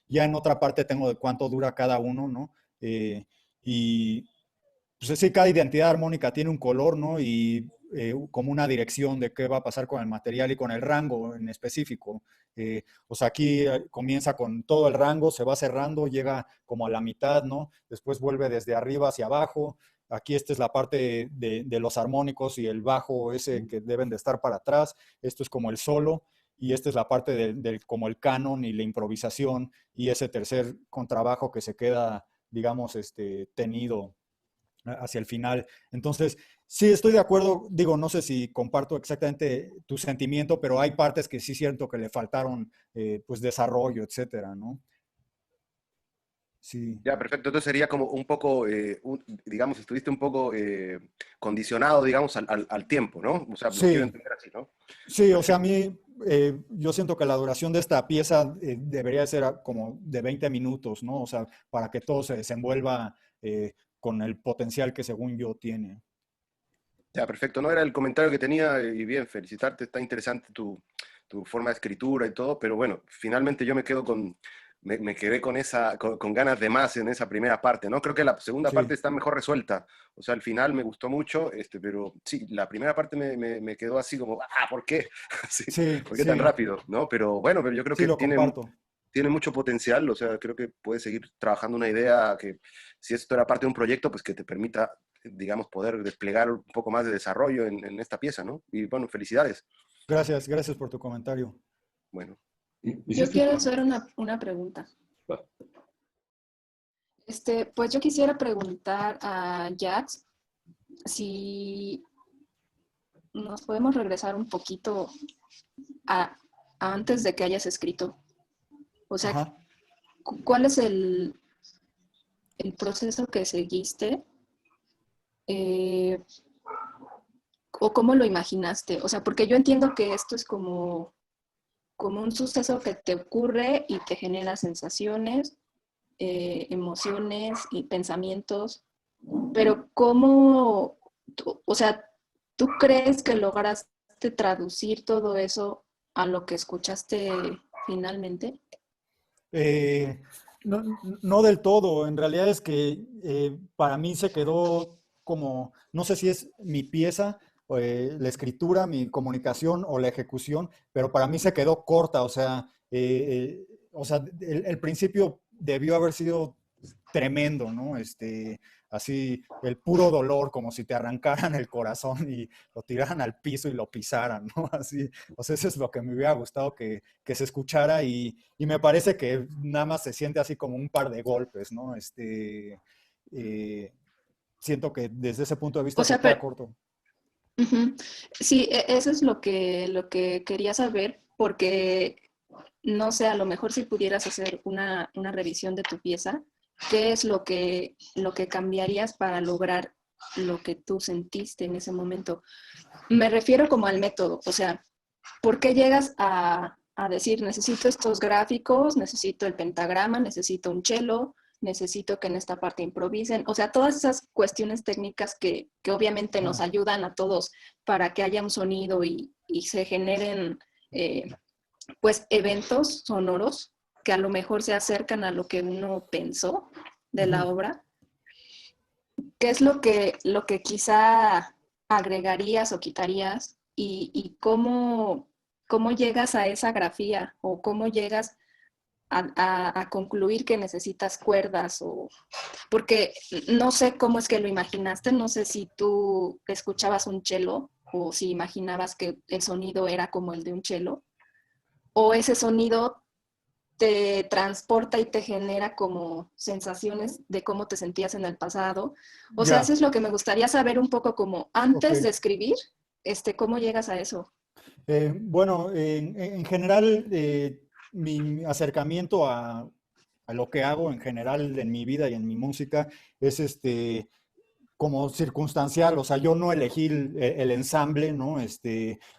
B: Ya en otra parte tengo de cuánto dura cada uno, ¿no? Y pues sí, cada identidad armónica tiene un color, ¿no? Y como una dirección de qué va a pasar con el material y con el rango en específico. O sea, aquí comienza con todo el rango, se va cerrando, llega como a la mitad, ¿no? Después vuelve desde arriba hacia abajo. Aquí esta es la parte de los armónicos y el bajo ese que deben de estar para atrás. Esto es como el solo y esta es la parte como el canon y la improvisación y ese tercer contrabajo que se queda, digamos, tenido hacia el final. Entonces, sí estoy de acuerdo, digo, no sé si comparto exactamente tu sentimiento, pero hay partes que sí siento que le faltaron, pues, desarrollo, etcétera, ¿no? Sí.
F: Ya, perfecto. Entonces sería como un poco, digamos, estuviste un poco condicionado, digamos, al tiempo, ¿no? O sea, lo quiero
B: Sí,
F: entender así, ¿no?
B: sí, o sea, a
F: Perfecto.
B: mí, yo siento que la duración de esta pieza debería ser como de 20 minutos, ¿no? O sea, para que todo se desenvuelva con el potencial que según yo tiene.
F: Ya, perfecto. No era el comentario que tenía y bien, felicitarte. Está interesante tu forma de escritura y todo, pero bueno, finalmente yo me quedo me quedé con con ganas de más en esa primera parte, ¿no? Creo que la segunda parte
B: Sí,
F: está mejor resuelta. O sea, al final me gustó mucho, pero sí, la primera parte me quedó así como, ¿por qué? Sí,
B: sí,
F: ¿por qué tan
B: sí,
F: rápido? ¿No? Pero bueno, pero yo creo
B: sí
F: que
B: lo comparto.
F: tiene mucho potencial, o sea, creo que puedes seguir trabajando una idea que, si esto era parte de un proyecto, pues que te permita, digamos, poder desplegar un poco más de desarrollo en esta pieza, ¿no? Y bueno, felicidades.
B: Gracias, gracias por tu comentario.
F: Bueno,
C: Yo
A: ¿Hiciste?
C: quiero hacer una pregunta.
A: Va.
C: Pues yo quisiera preguntar a Jax si nos podemos regresar un poquito a antes de que hayas escrito. O sea,
B: Ajá.
C: ¿cuál es el proceso que seguiste? Eh, ¿O cómo lo imaginaste? O sea, porque yo entiendo que esto es como un suceso que te ocurre y te genera sensaciones, emociones y pensamientos, pero ¿cómo, o sea, tú crees que lograste traducir todo eso a lo que escuchaste finalmente?
B: Eh, no, no del todo, en realidad es que para mí se quedó como, no sé si es mi pieza, la escritura, mi comunicación o la ejecución, pero para mí se quedó corta, o sea, el principio debió haber sido tremendo, ¿no? Así, el puro dolor, como si te arrancaran el corazón y lo tiraran al piso y lo pisaran, ¿no? Así, o sea, eso es lo que me hubiera gustado que se escuchara y me parece que nada más se siente así como un par de golpes, ¿no? Eh, Siento que desde ese punto de vista
C: O
B: se
C: sea,
B: queda
C: pero,
B: corto.
C: uh-huh. Sí, eso es lo que quería saber, porque no sé, a lo mejor si pudieras hacer una revisión de tu pieza, ¿qué es lo que cambiarías para lograr lo que tú sentiste en ese momento? Me refiero como al método, o sea, ¿por qué llegas a decir, necesito estos gráficos, necesito el pentagrama, necesito un cello, necesito que en esta parte improvisen? O sea, todas esas cuestiones técnicas que obviamente nos
B: Ajá.
C: ayudan a todos para que haya un sonido y se generen pues eventos sonoros que a lo mejor se acercan a lo que uno pensó de la
B: Ujú.
C: obra. ¿Qué es lo que quizá agregarías o quitarías y cómo llegas a esa grafía o cómo llegas a concluir que necesitas cuerdas porque no sé cómo es que lo imaginaste, no sé si tú escuchabas un cello o si imaginabas que el sonido era como el de un cello o ese sonido te transporta y te genera como sensaciones de cómo te sentías en el pasado. O sea, eso
B: Ya,
C: es lo que me gustaría saber un poco como
B: ok.
C: antes de escribir, ¿cómo llegas a eso?
B: Bueno, en general, mi acercamiento a lo que hago en general en mi vida y en mi música es como circunstancial, o sea, yo no elegí el ensamble, ¿no?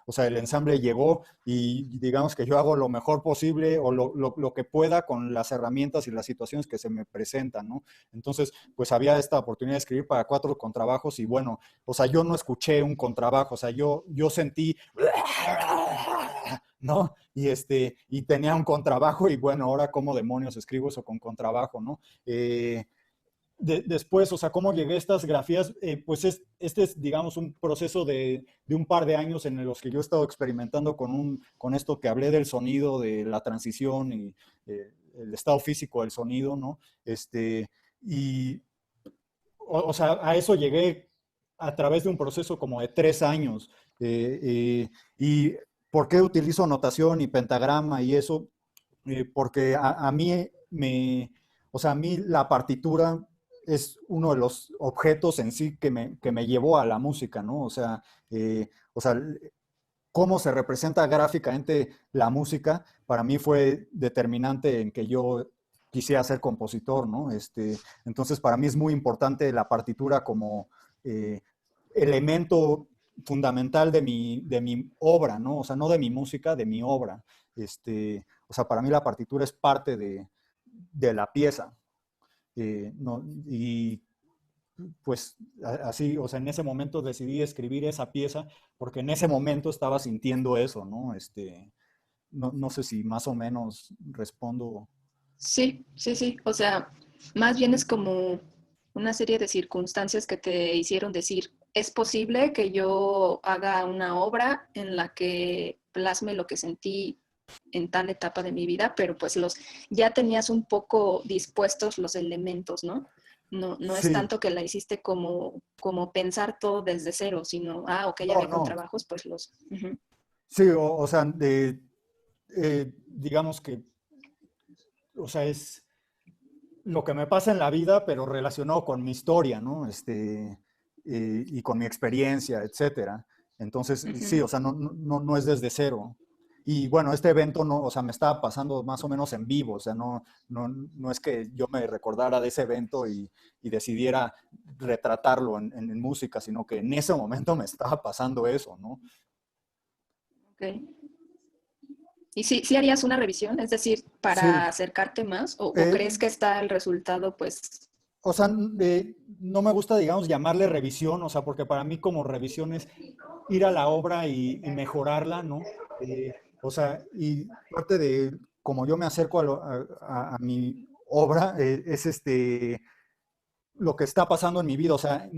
B: O sea, el ensamble llegó y digamos que yo hago lo mejor posible o lo que pueda con las herramientas y las situaciones que se me presentan, ¿no? Entonces, pues había esta oportunidad de escribir para 4 contrabajos y bueno, o sea, yo no escuché un contrabajo, o sea, yo sentí, ¿no? Y tenía un contrabajo y bueno, ahora cómo demonios escribo eso con contrabajo, ¿no? Después, o sea, cómo llegué a estas grafías, pues este es, digamos, un proceso de un par de años en los que yo he estado experimentando con esto que hablé del sonido, de la transición y el estado físico del sonido, ¿no? Y, o sea, a eso llegué a través de un proceso como de 3 años. Y ¿por qué utilizo notación y pentagrama y eso? Porque a mí o sea, a mí la partitura es uno de los objetos en sí que me llevó a la música, ¿no? O sea, cómo se representa gráficamente la música, para mí fue determinante en que yo quisiera ser compositor, ¿no? Entonces, para mí es muy importante la partitura como eh, elemento fundamental de mi obra, ¿no? O sea, no de mi música, de mi obra. O sea, para mí la partitura es parte de la pieza. No, y pues así, o sea, en ese momento decidí escribir esa pieza porque en ese momento estaba sintiendo eso, ¿no? No sé si más o menos respondo.
G: Sí, sí, sí. O sea, más bien es como una serie de circunstancias que te hicieron decir, es posible que yo haga una obra en la que plasme lo que sentí en tal etapa de mi vida, pero pues ya tenías un poco dispuestos los elementos, ¿no? No es
B: Sí,
G: tanto que la hiciste como pensar todo desde cero, sino, ok, ya
B: no,
G: había
B: no.
G: contrabajos, pues los... Ujú.
B: Sí, o sea, digamos que, o sea, es lo que me pasa en la vida, pero relacionado con mi historia, ¿no? Y con mi experiencia, etcétera. Entonces, sí,
G: Ujú.
B: o sea, no es desde cero. Y bueno, este evento no, o sea, me estaba pasando más o menos en vivo, o sea, no es que yo me recordara de ese evento y decidiera retratarlo en música, sino que en ese momento me estaba pasando eso, ¿no?
G: Ok. ¿Y sí harías una revisión? Es decir, para
B: Sí,
G: acercarte más, o
B: eh,
G: crees que está el resultado, pues...
B: o sea, no me gusta, digamos, llamarle revisión, o sea, porque para mí como revisión es ir a la obra y mejorarla, ¿no? O sea, y parte de como yo me acerco a mi obra, es lo que está pasando en mi vida, o sea,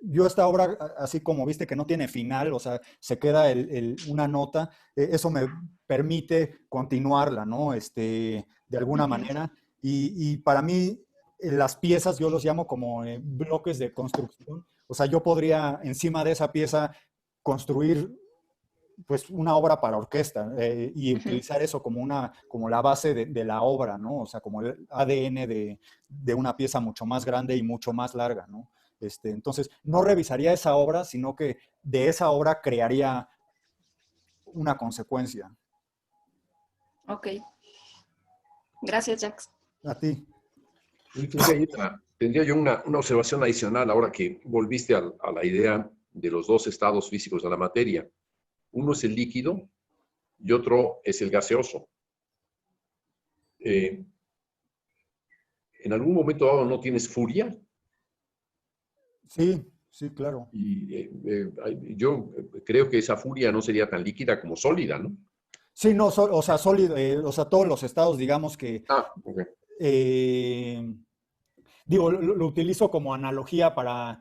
B: yo esta obra, así como viste que no tiene final, o sea, se queda una nota, eso me permite continuarla, ¿no? De alguna
G: Ujú.
B: manera. Y para mí, las piezas yo los llamo como bloques de construcción. O sea, yo podría encima de esa pieza construir pues una obra para orquesta y
G: Ujú.
B: utilizar eso como la base de la obra, ¿no? O sea, como el ADN de una pieza mucho más grande y mucho más larga, ¿no? Entonces, no revisaría esa obra, sino que de esa obra crearía una consecuencia.
G: Ok, gracias, Jax.
B: A ti.
A: Y tendría yo una observación adicional ahora que volviste a la idea de los dos estados físicos de la materia. Uno es el líquido y otro es el gaseoso. Eh, en algún momento dado no tienes furia
B: Sí, sí, claro.
A: y yo creo que esa furia no sería tan líquida como sólida, ¿no?
B: Sí, no, o sea, sólido, o sea, todos los estados, digamos que
A: Ah, ok.
B: eh, digo, lo utilizo como analogía para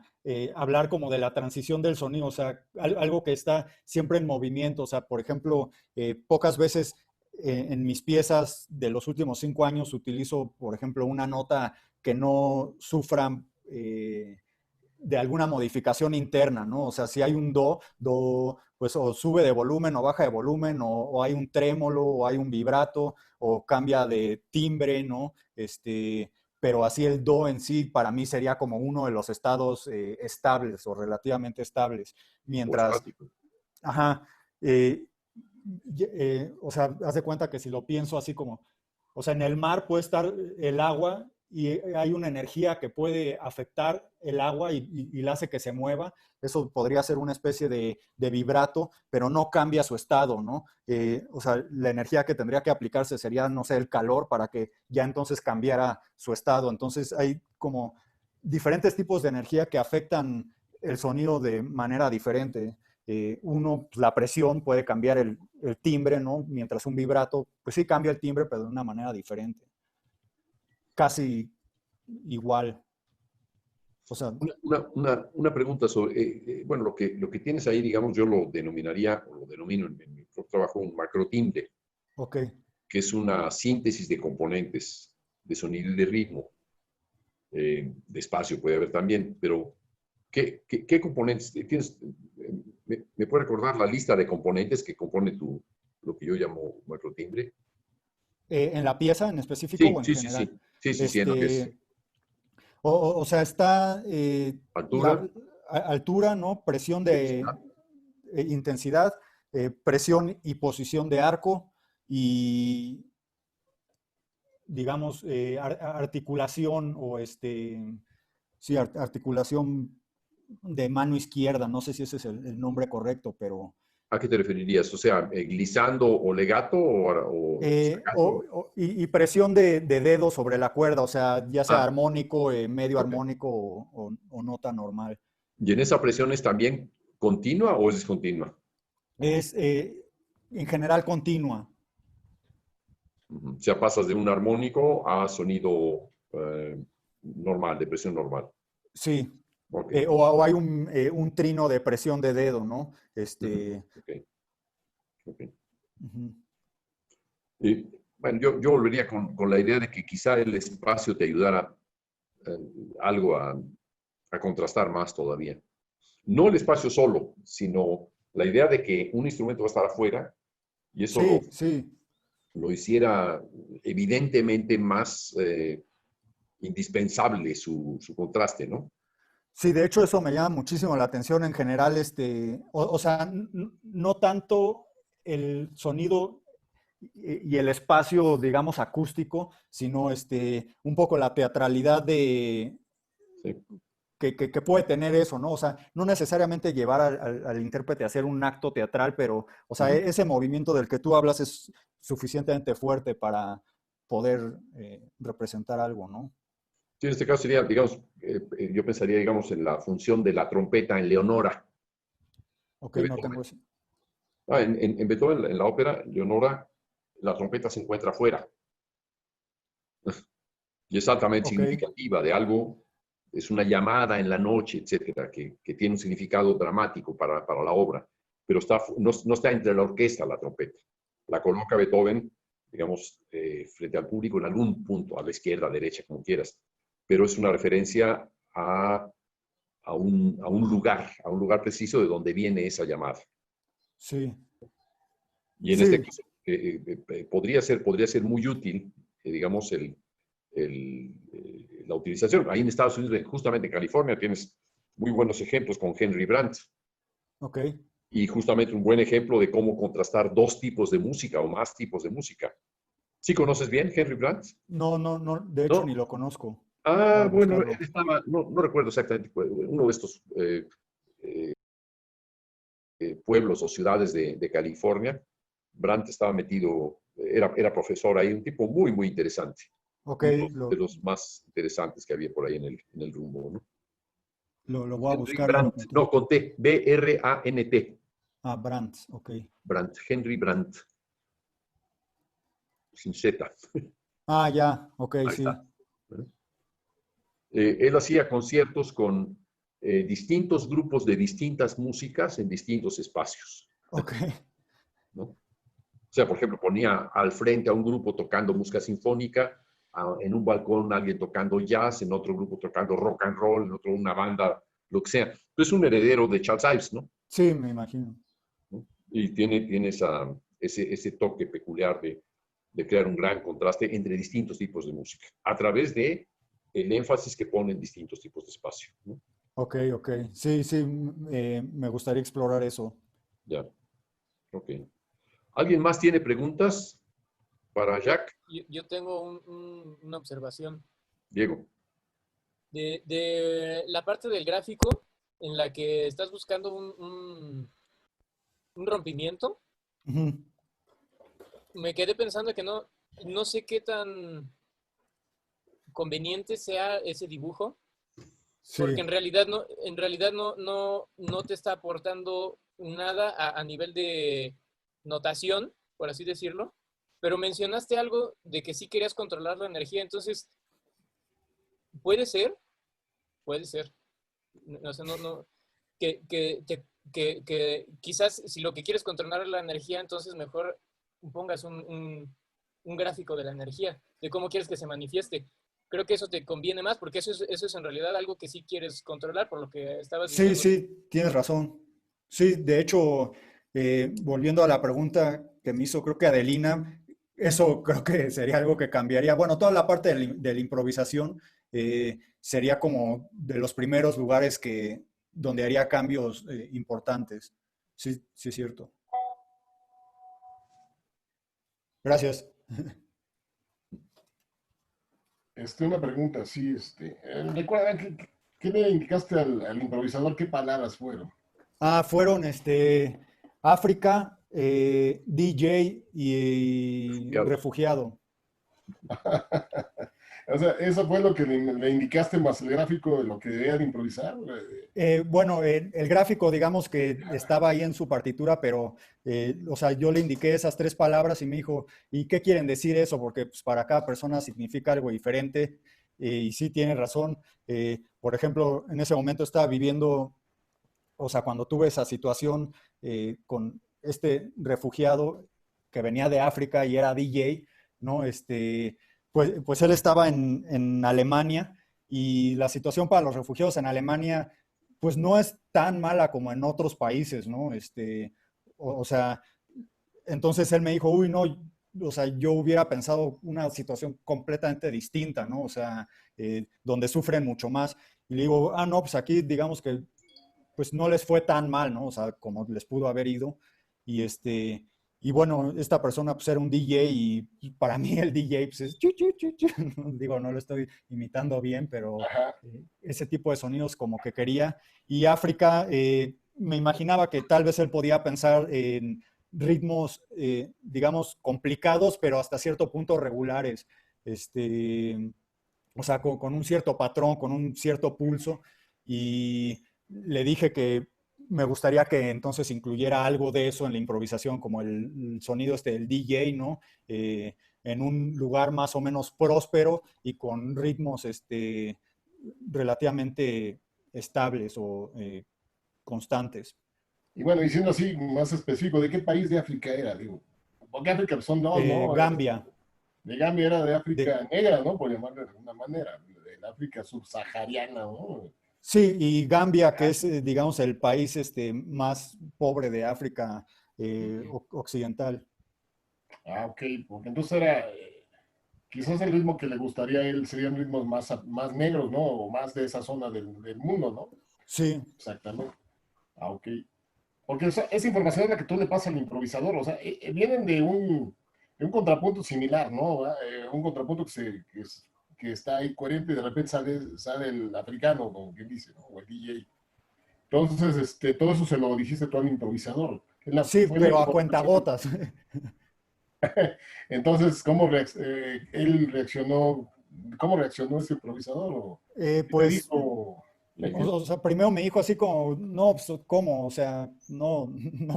B: hablar como de la transición del sonido, o sea, algo que está siempre en movimiento, o sea, por ejemplo, pocas veces en mis piezas de los últimos 5 años utilizo, por ejemplo, una nota que no sufra de alguna modificación interna, ¿no? O sea, si hay un do, pues o sube de volumen o baja de volumen, o hay un trémolo, o hay un vibrato, o cambia de timbre, ¿no? Pero así el do en sí para mí sería como uno de los estados estables o relativamente estables,
A: O
B: mientras,
A: estático.
B: ajá, o sea, haz de cuenta que si lo pienso así como, o sea, en el mar puede estar el agua hay una energía que puede afectar el agua y la hace que se mueva. Eso podría ser una especie de vibrato, pero no cambia su estado, ¿no? O sea, la energía que tendría que aplicarse sería, no sé, el calor para que ya entonces cambiara su estado. Entonces hay como diferentes tipos de energía que afectan el sonido de manera diferente. Uno, pues, la presión puede cambiar el timbre, ¿no? Mientras un vibrato, pues sí cambia el timbre, pero de una manera diferente. Casi igual. O sea,
A: Una pregunta sobre, bueno, lo que tienes ahí, digamos, yo lo denominaría, o lo denomino en mi propio trabajo, un macrotimbre,
B: ok.
A: que es una síntesis de componentes de sonido y de ritmo. De espacio puede haber también, pero ¿qué componentes tienes? ¿Me puede recordar la lista de componentes que compone lo que yo llamo macrotimbre?
B: ¿En la pieza en específico
A: Sí,
B: o en
A: sí, sí,
B: general?
A: sí. Sí, sí, sí, en la pieza.
B: O sea, está
A: Altura,
B: altura, ¿no? Presión de
A: intensidad.
B: intensidad, presión y posición de arco y, digamos, articulación o sí, articulación de mano izquierda. No sé si ese es el nombre correcto, pero
A: ¿A qué te referirías? O sea, glissando o legato o staccato.
B: y presión de dedo sobre la cuerda, o sea, ya sea
A: Ah,
B: armónico, medio
A: ok.
B: armónico o nota normal.
A: ¿Y en esa presión es también continua o es discontinua?
B: Es en general continua.
A: Ujú. O sea, pasas de un armónico a sonido normal, de presión normal.
B: Sí.
A: Ok.
B: O hay un trino de presión de dedo, ¿no?
A: Ujú. Ok. Ok.
B: Ujú.
A: Y, bueno, yo volvería con la idea de que quizá el espacio te ayudara eh, algo a contrastar más todavía. No el espacio solo, sino la idea de que un instrumento va a estar afuera y eso
B: Sí, sí.
A: lo hiciera evidentemente más indispensable su contraste, ¿no?
B: Sí, de hecho eso me llama muchísimo la atención en general, o sea, no tanto el sonido y el espacio, digamos, acústico, sino un poco la teatralidad
A: Sí.
B: que puede tener eso, ¿no? O sea, no necesariamente llevar al intérprete a hacer un acto teatral, pero, o sea,
A: Ujú.
B: ese movimiento del que tú hablas es suficientemente fuerte para poder representar algo, ¿no?
A: Sí, en este caso sería, digamos, yo pensaría, digamos, en la función de la trompeta en Leonora
B: Ok,
A: de
B: no tengo
A: Beethoven.
B: ese.
A: En Beethoven, en la ópera, Leonora, la trompeta se encuentra afuera y es altamente
B: Ok,
A: significativa de algo, es una llamada en la noche, etcétera, que tiene un significado dramático para la obra, pero no está entre la orquesta la trompeta. La coloca Beethoven, digamos, frente al público en algún punto, a la izquierda, a la derecha, como quieras, pero es una referencia a un lugar preciso de donde viene esa llamada.
B: sí,
A: Y en este
B: sí,
A: caso, podría ser muy útil, digamos, la utilización. Ahí en Estados Unidos, justamente en California, tienes muy buenos ejemplos con Henry Brandt.
B: ok.
A: Y justamente un buen ejemplo de cómo contrastar dos tipos de música o más tipos de música. ¿Sí conoces bien Henry Brandt?
B: No, no, no, de hecho ni
A: ¿No?
B: lo conozco para
A: Ah, bueno, él
B: buscarlo.
A: estaba, no recuerdo exactamente, uno de estos pueblos o ciudades de California. Brandt estaba metido, era profesor ahí, un tipo muy, muy interesante.
B: Ok,
A: Uno de los más interesantes que había por ahí en el rumbo, ¿no?
B: lo voy a
A: Henry
B: buscar, ya lo
A: Brandt,
B: encontré.
A: no, con T, B-R-A-N-T,
B: Ah, Brandt, ok.
A: Brandt, Henry Brandt, sin Z.
B: Ah, ya, ok,
A: Ahí está.
B: sí.
A: Él hacía conciertos con distintos grupos de distintas músicas en distintos espacios,
B: Ok,
A: ¿no? O sea, por ejemplo, ponía al frente a un grupo tocando música sinfónica, en un balcón alguien tocando jazz, en otro grupo tocando rock and roll, en otro una banda, lo que sea. Es un heredero de Charles Ives, ¿no?
B: sí, me imagino.
A: ¿No? Y tiene ese toque peculiar de crear un gran contraste entre distintos tipos de música, a través de el énfasis que pone en distintos tipos de espacio, ¿no?
B: Ok, ok. Sí, sí, me gustaría explorar eso.
A: Ya, ok. ¿Alguien más tiene preguntas para
D: Yo,
A: Jack?
D: yo tengo una observación.
A: Diego.
D: De la parte del gráfico en la que estás buscando un rompimiento,
B: Ujú.
D: me quedé pensando que no sé qué tan conveniente sea ese dibujo, porque
B: Sí,
D: en realidad no te está aportando nada a nivel de notación, por así decirlo, pero mencionaste algo de que sí querías controlar la energía, entonces puede ser, puede ser, o sea, que quizás si lo que quieres controlar es la energía, entonces mejor pongas un gráfico de la energía, de cómo quieres que se manifieste. Creo que eso te conviene más porque eso es en realidad algo que sí quieres controlar por lo que estabas
B: sí,
D: diciendo.
B: sí, tienes razón. Sí, de hecho, volviendo a la pregunta que me hizo, creo que Adelina, eso creo que sería algo que cambiaría. Bueno, toda la parte de la improvisación sería como de los primeros lugares donde haría cambios importantes. Sí, sí es cierto. Gracias.
E: Una pregunta, sí, recuerda, ¿qué le indicaste al improvisador? ¿Qué palabras fueron?
B: Fueron África, DJ y
A: Refugiado.
B: refugiado.
E: O sea, eso fue lo que le indicaste más el gráfico de lo que debía de improvisar.
B: Bueno, el gráfico, digamos que estaba ahí en su partitura, pero, o sea, yo le indiqué esas tres palabras y me dijo, ¿y qué quieren decir eso? Porque pues, para cada persona significa algo diferente. Y sí, tiene razón. Por ejemplo, en ese momento estaba viviendo, o sea, cuando tuve esa situación con este refugiado que venía de África y era DJ, ¿no? Pues él estaba en Alemania y la situación para los refugiados en Alemania, pues no es tan mala como en otros países, ¿no? O sea, entonces él me dijo, uy, no, o sea, yo hubiera pensado una situación completamente distinta, ¿no? O sea, donde sufren mucho más. Y le digo, no, pues aquí digamos que pues no les fue tan mal, ¿no? O sea, como les pudo haber ido. Y y bueno, esta persona pues era un DJ y para mí el DJ pues es chu, chu, chu, chu. Digo, no lo estoy imitando bien, pero
E: Ajá.
B: ese tipo de sonidos como que quería. Y África, me imaginaba que tal vez él podía pensar en ritmos, digamos, complicados, pero hasta cierto punto regulares. O sea, con un cierto patrón, con un cierto pulso. Y le dije que me gustaría que entonces incluyera algo de eso en la improvisación, como el sonido del DJ, ¿no? En un lugar más o menos próspero y con ritmos relativamente estables o constantes.
E: Y bueno, diciendo así más específico, ¿de qué país de África era? Digo, porque África son dos, ¿no?
B: Gambia.
E: De Gambia era de
B: De,
E: África negra, ¿no? Por llamarlo de alguna manera, de África subsahariana, ¿no?
B: sí, y Gambia, que es, digamos, el país más pobre de África occidental.
E: Ok, porque entonces era, quizás el ritmo que le gustaría a él serían ritmos más negros, ¿no? O más de esa zona del mundo, ¿no?
B: Sí,
E: Exactamente. Ok. Porque esa información es la que tú le pasas al improvisador, o sea, vienen de un contrapunto similar, ¿no? Un contrapunto que está ahí coherente y de repente sale el africano, como quien dice, ¿no? O el DJ. Entonces, todo eso se lo dijiste tú al improvisador.
B: sí,
E: Fue la
B: pero a
E: información.
B: cuentagotas.
E: Entonces, él reaccionó? ¿Cómo reaccionó ese improvisador? ¿O qué te
B: Pues,
E: dijo?
B: o sea, primero me dijo así como, no, pues, ¿cómo? O sea, no,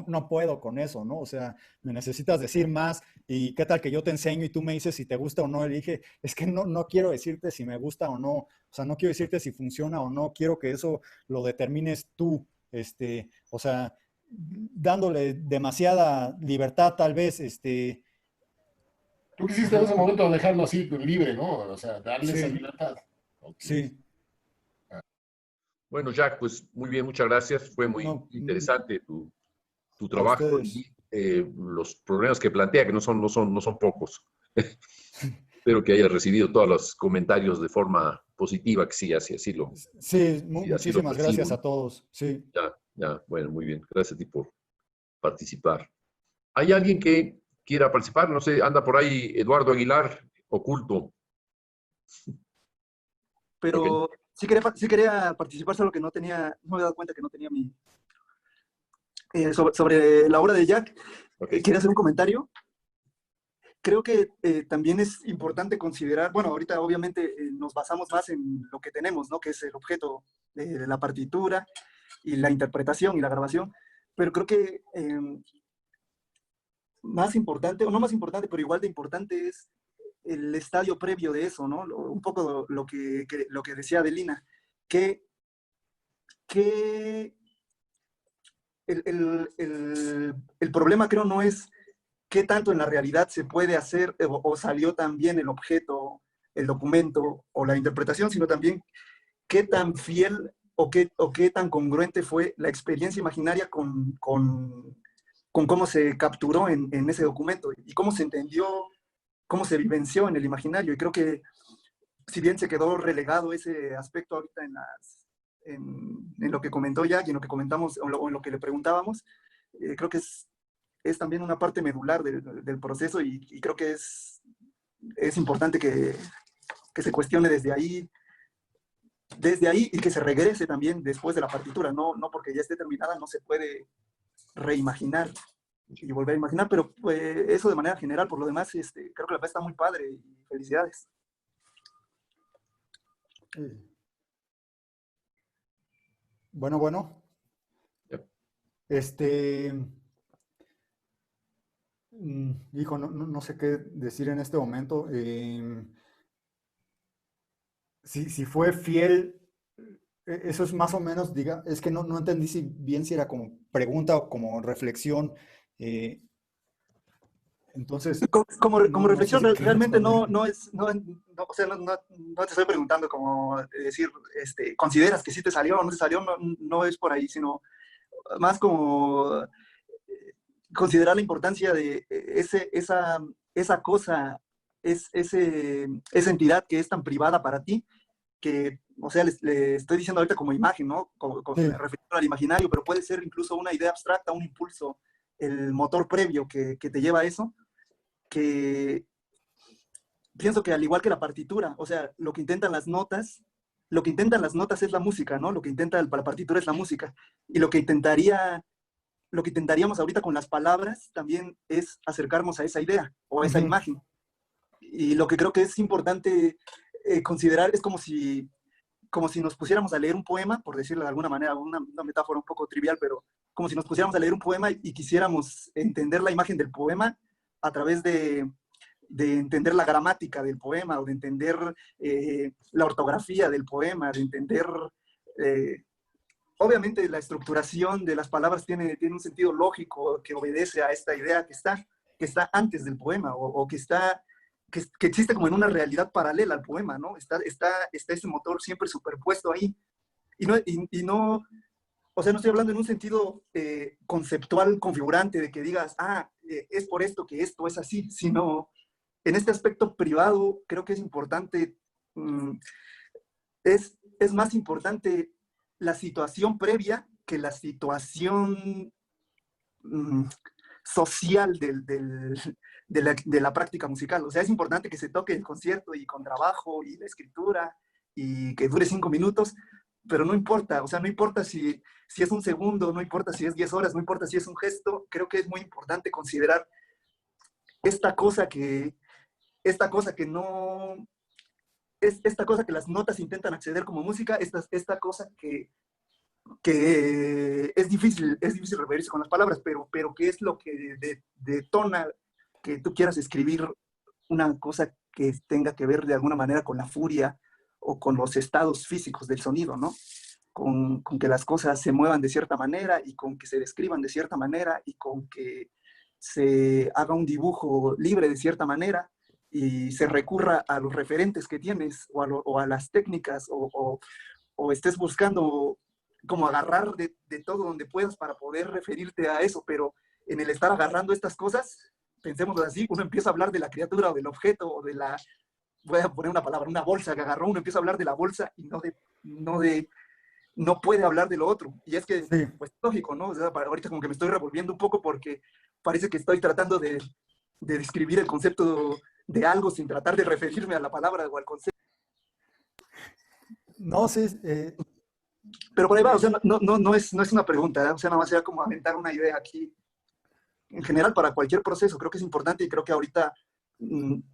B: no puedo con eso, ¿no? O sea, me necesitas decir más y qué tal que yo te enseño y tú me dices si te gusta o no. Le dije, es que no quiero decirte si me gusta o no, o sea, no quiero decirte si funciona o no, quiero que eso lo determines tú, o sea, dándole demasiada libertad tal vez,
E: Tú quisiste en ese momento dejarlo así, libre, ¿no? O sea, darle esa
B: sí,
E: libertad. Ok.
B: sí,
A: Bueno, Jack, pues muy bien, muchas gracias. Fue muy
B: no,
A: interesante tu
B: a
A: trabajo
B: ustedes.
A: y los problemas que plantea, que no son pocos. Espero que hayas recibido todos los comentarios de forma positiva, que sí,
B: Sí,
A: así lo
B: muchísimas
A: percibo,
B: gracias
A: ¿no?
B: a todos. Sí.
A: Ya, bueno, muy bien. Gracias a ti por participar. ¿Hay alguien que quiera participar? No sé, anda por ahí Eduardo Aguilar, oculto.
H: pero sí quería participar, solo que no me había dado cuenta que no tenía sobre la obra de Jack. Quería hacer un comentario. Creo que también es importante considerar, bueno, ahorita obviamente nos basamos más en lo que tenemos, ¿no? Que es el objeto de la partitura y la interpretación y la grabación, pero creo que más importante, o no más importante, pero igual de importante es el estadio previo de eso, ¿no? Un poco lo que decía Adelina, que el problema creo no es qué tanto en la realidad se puede hacer o salió tan bien el objeto, el documento o la interpretación, sino también qué tan fiel o qué tan congruente fue la experiencia imaginaria con cómo se capturó en ese documento y cómo se entendió, cómo se vivenció en el imaginario. Y creo que si bien se quedó relegado ese aspecto ahorita en lo que comentó Jack y en lo que comentamos o en lo que le preguntábamos, creo que es también una parte medular del proceso y creo que es importante que se cuestione desde ahí y que se regrese también después de la partitura, no porque ya esté terminada no se puede reimaginar y volver a imaginar, pero eso de manera general. Por lo demás, creo que la pieza está muy padre y felicidades.
B: Bueno. Hijo, no sé qué decir en este momento. Si fue fiel, eso es más o menos, es que no entendí bien si era como pregunta o como reflexión. Entonces,
H: como reflexión,
B: no sé si
H: realmente no te estoy preguntando como decir, ¿consideras que sí te salió o no te salió? No es por ahí, sino más como considerar la importancia de esa cosa, esa entidad que es tan privada para ti, que, o sea, le estoy diciendo ahorita como imagen, ¿no?
B: Sí.
H: Refiriendo al imaginario, pero puede ser incluso una idea abstracta, un impulso, el motor previo que te lleva a eso, que pienso que al igual que la partitura, o sea, lo que intentan las notas es la música, ¿no? Lo que intenta la partitura es la música. Y lo que intentaríamos ahorita con las palabras también es acercarnos a esa idea o a esa imagen. Y lo que creo que es importante considerar es como si nos pusiéramos a leer un poema, por decirlo de alguna manera, una metáfora un poco trivial, pero como si nos pusiéramos a leer un poema y quisiéramos entender la imagen del poema a través de entender la gramática del poema o de entender la ortografía del poema, de entender... obviamente la estructuración de las palabras tiene un sentido lógico que obedece a esta idea que está antes del poema o que existe como en una realidad paralela al poema, ¿no? Está ese motor siempre superpuesto ahí. Y no, o sea, no estoy hablando en un sentido conceptual configurante de que digas, es por esto que esto es así, sino en este aspecto privado creo que es importante, es más importante la situación previa que la situación social de la práctica musical. O sea, es importante que se toque el concierto y con trabajo y la escritura y que dure 5 minutos, pero no importa, o sea, no importa si es un segundo, no importa si es 10 horas, no importa si es un gesto. Creo que es muy importante considerar esta cosa que no... esta cosa que las notas intentan acceder como música, esta cosa que es difícil referirse con las palabras, pero que es lo que detona que tú quieras escribir una cosa que tenga que ver de alguna manera con la furia o con los estados físicos del sonido, ¿no? Con que las cosas se muevan de cierta manera y con que se describan de cierta manera y con que se haga un dibujo libre de cierta manera y se recurra a los referentes que tienes o a las técnicas o estés buscando como agarrar de todo donde puedas para poder referirte a eso, pero en el estar agarrando estas cosas, pensemos así, uno empieza a hablar de la criatura o del objeto o de la, voy a poner una palabra, una bolsa que agarró, uno empieza a hablar de la bolsa y no puede hablar de lo otro. Y es que,
B: Sí.
H: pues lógico, ¿no? O sea, ahorita como que me estoy revolviendo un poco porque parece que estoy tratando de describir el concepto de algo sin tratar de referirme a la palabra o al concepto.
B: No, sí,
H: Pero por ahí va, o sea, no es una pregunta, ¿eh? O sea, nada más era como aventar una idea aquí. En general, para cualquier proceso, creo que es importante y creo que ahorita,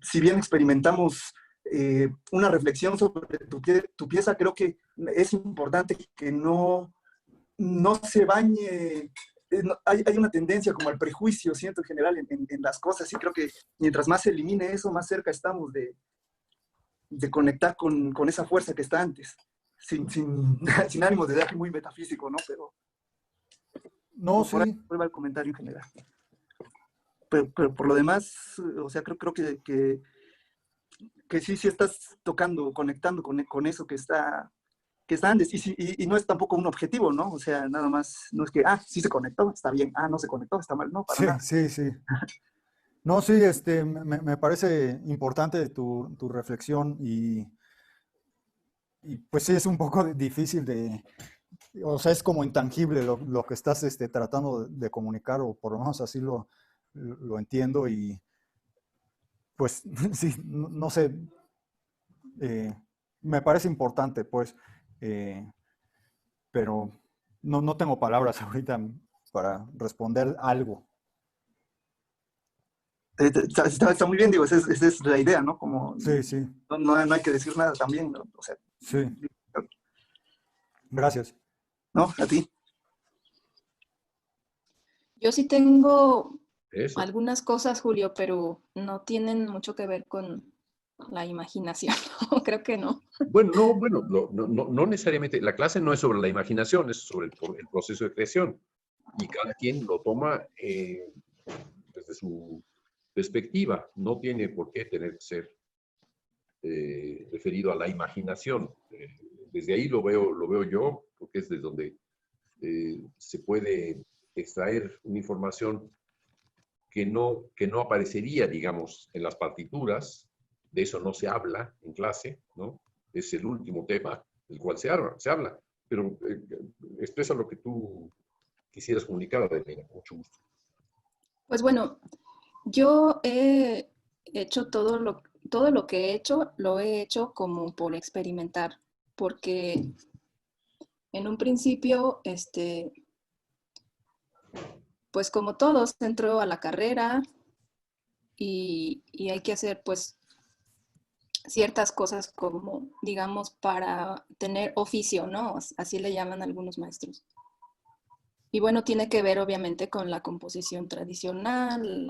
H: si bien experimentamos una reflexión sobre tu pieza, creo que es importante que no se bañe. Hay una tendencia como al prejuicio, siento, en general, en las cosas, y creo que mientras más se elimine eso, más cerca estamos de conectar con esa fuerza que está antes, sin ánimo de dar muy metafísico, ¿no? Pero
B: no,
H: por ahí
B: sí,
H: va el comentario en general. Pero por lo demás, o sea, creo que sí estás tocando, conectando con eso que está antes, y no es tampoco un objetivo, ¿no? O sea, nada más, no es que, sí se conectó, está bien, no se conectó, está mal, no, para
B: sí,
H: nada.
B: sí, sí. No, sí, me parece importante tu reflexión y pues sí, es un poco difícil o sea, es como intangible lo que estás tratando de comunicar, o por lo menos así lo entiendo, y pues sí, no sé, me parece importante, pues, pero no tengo palabras ahorita para responder algo.
H: Está muy bien, digo, esa es la idea, ¿no? Como
B: Sí, sí,
H: no hay que decir nada también, ¿no? O sea,
B: sí, gracias.
H: ¿no? A ti.
G: Yo sí tengo
A: Eso.
G: algunas cosas, Julio, pero no tienen mucho que ver con la imaginación. Creo que no.
A: Bueno, no necesariamente. La clase no es sobre la imaginación, es sobre el proceso de creación. Y cada quien lo toma desde su perspectiva. No tiene por qué tener que ser referido a la imaginación. Desde ahí lo veo yo, porque es desde donde se puede extraer una información que no aparecería, digamos, en las partituras. De eso no se habla en clase, ¿no? Es el último tema del cual se habla. Pero expresa lo que tú quisieras comunicar, Adelina, con mucho gusto.
G: Pues bueno, yo he hecho todo lo que he hecho, lo he hecho como por experimentar, porque en un principio, pues como todos, entro a la carrera y hay que hacer pues ciertas cosas como, digamos, para tener oficio, ¿no? Así le llaman algunos maestros. Y bueno, tiene que ver obviamente con la composición tradicional,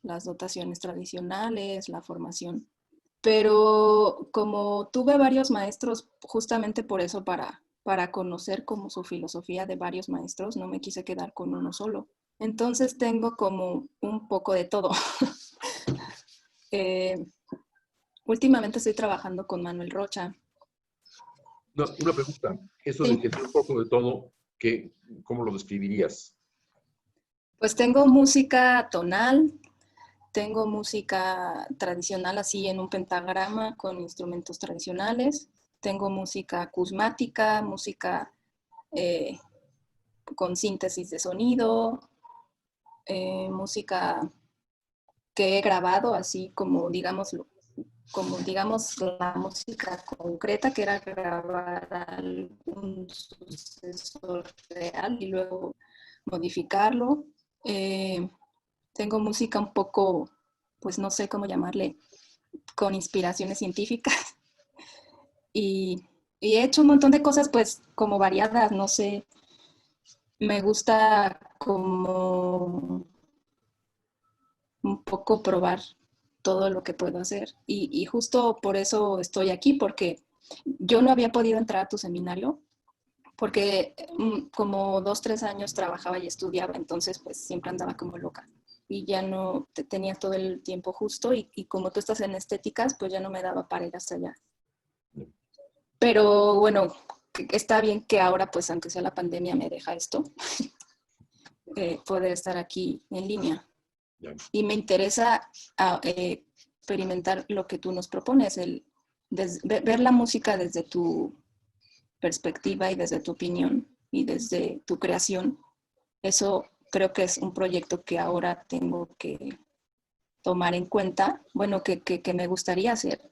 G: las dotaciones tradicionales, la formación. Pero como tuve varios maestros, justamente por eso, para conocer como su filosofía de varios maestros, no me quise quedar con uno solo. Entonces tengo como un poco de todo. Últimamente estoy trabajando con Manuel Rocha.
A: No, una pregunta. Eso
G: Sí.
A: de tener un poco de todo, ¿cómo lo describirías?
G: Pues tengo música tonal, tengo música tradicional así en un pentagrama con instrumentos tradicionales, tengo música acusmática, música con síntesis de sonido, música que he grabado así como digamos la música concreta, que era grabar algún sucesor real y luego modificarlo. Tengo música un poco, pues no sé cómo llamarle, con inspiraciones científicas. Y he hecho un montón de cosas pues como variadas, no sé. Me gusta como un poco probar todo lo que puedo hacer. Y justo por eso estoy aquí, porque yo no había podido entrar a tu seminario, porque como 2-3 años trabajaba y estudiaba, entonces pues siempre andaba como loca. Y ya no tenía todo el tiempo justo, y como tú estás en estéticas, pues ya no me daba para ir hasta allá. Pero bueno, está bien que ahora, pues aunque sea la pandemia, me deja esto, poder estar aquí en línea. Y me interesa experimentar lo que tú nos propones, ver la música desde tu perspectiva y desde tu opinión y desde tu creación. Eso creo que es un proyecto que ahora tengo que tomar en cuenta, bueno, que me gustaría hacer.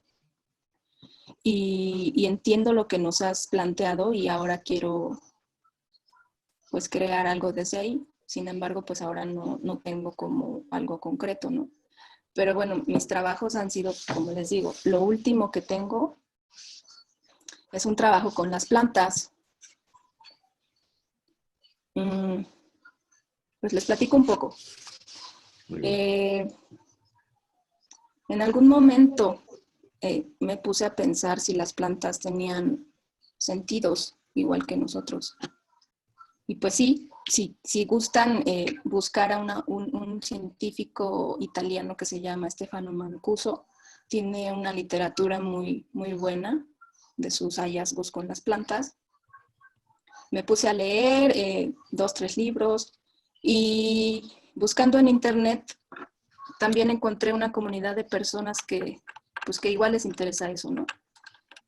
G: y entiendo lo que nos has planteado y ahora quiero pues crear algo desde ahí. Sin embargo, pues ahora no tengo como algo concreto, ¿no? Pero bueno, mis trabajos han sido, como les digo, lo último que tengo es un trabajo con las plantas. Pues les platico un poco. En algún momento me puse a pensar si las plantas tenían sentidos igual que nosotros. Y pues sí, si gustan buscar a un científico italiano que se llama Stefano Mancuso, tiene una literatura muy, muy buena de sus hallazgos con las plantas. Me puse a leer 2, 3 libros y buscando en internet también encontré una comunidad de personas que igual les interesa eso, ¿no?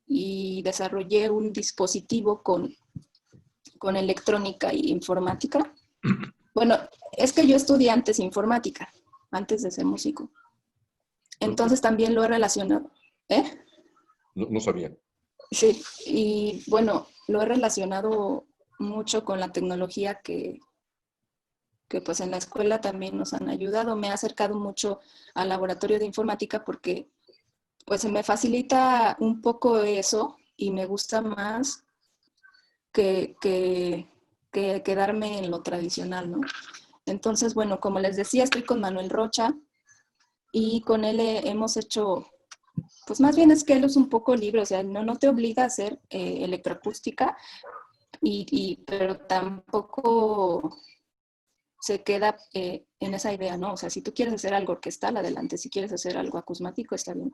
G: Y desarrollé un dispositivo con electrónica e informática. Bueno, es que yo estudié antes informática, antes de ser músico. Entonces también lo he relacionado. ¿Eh?
A: No sabía.
G: Sí, y bueno, lo he relacionado mucho con la tecnología que pues en la escuela también nos han ayudado. Me ha acercado mucho al laboratorio de informática porque pues se me facilita un poco eso y me gusta más que quedarme en lo tradicional, ¿no? Entonces, bueno, como les decía, estoy con Manuel Rocha y con él hemos hecho, pues más bien es que él es un poco libre, o sea, no te obliga a hacer electroacústica, pero tampoco se queda en esa idea, ¿no? O sea, si tú quieres hacer algo orquestal, adelante. Si quieres hacer algo acusmático, está bien.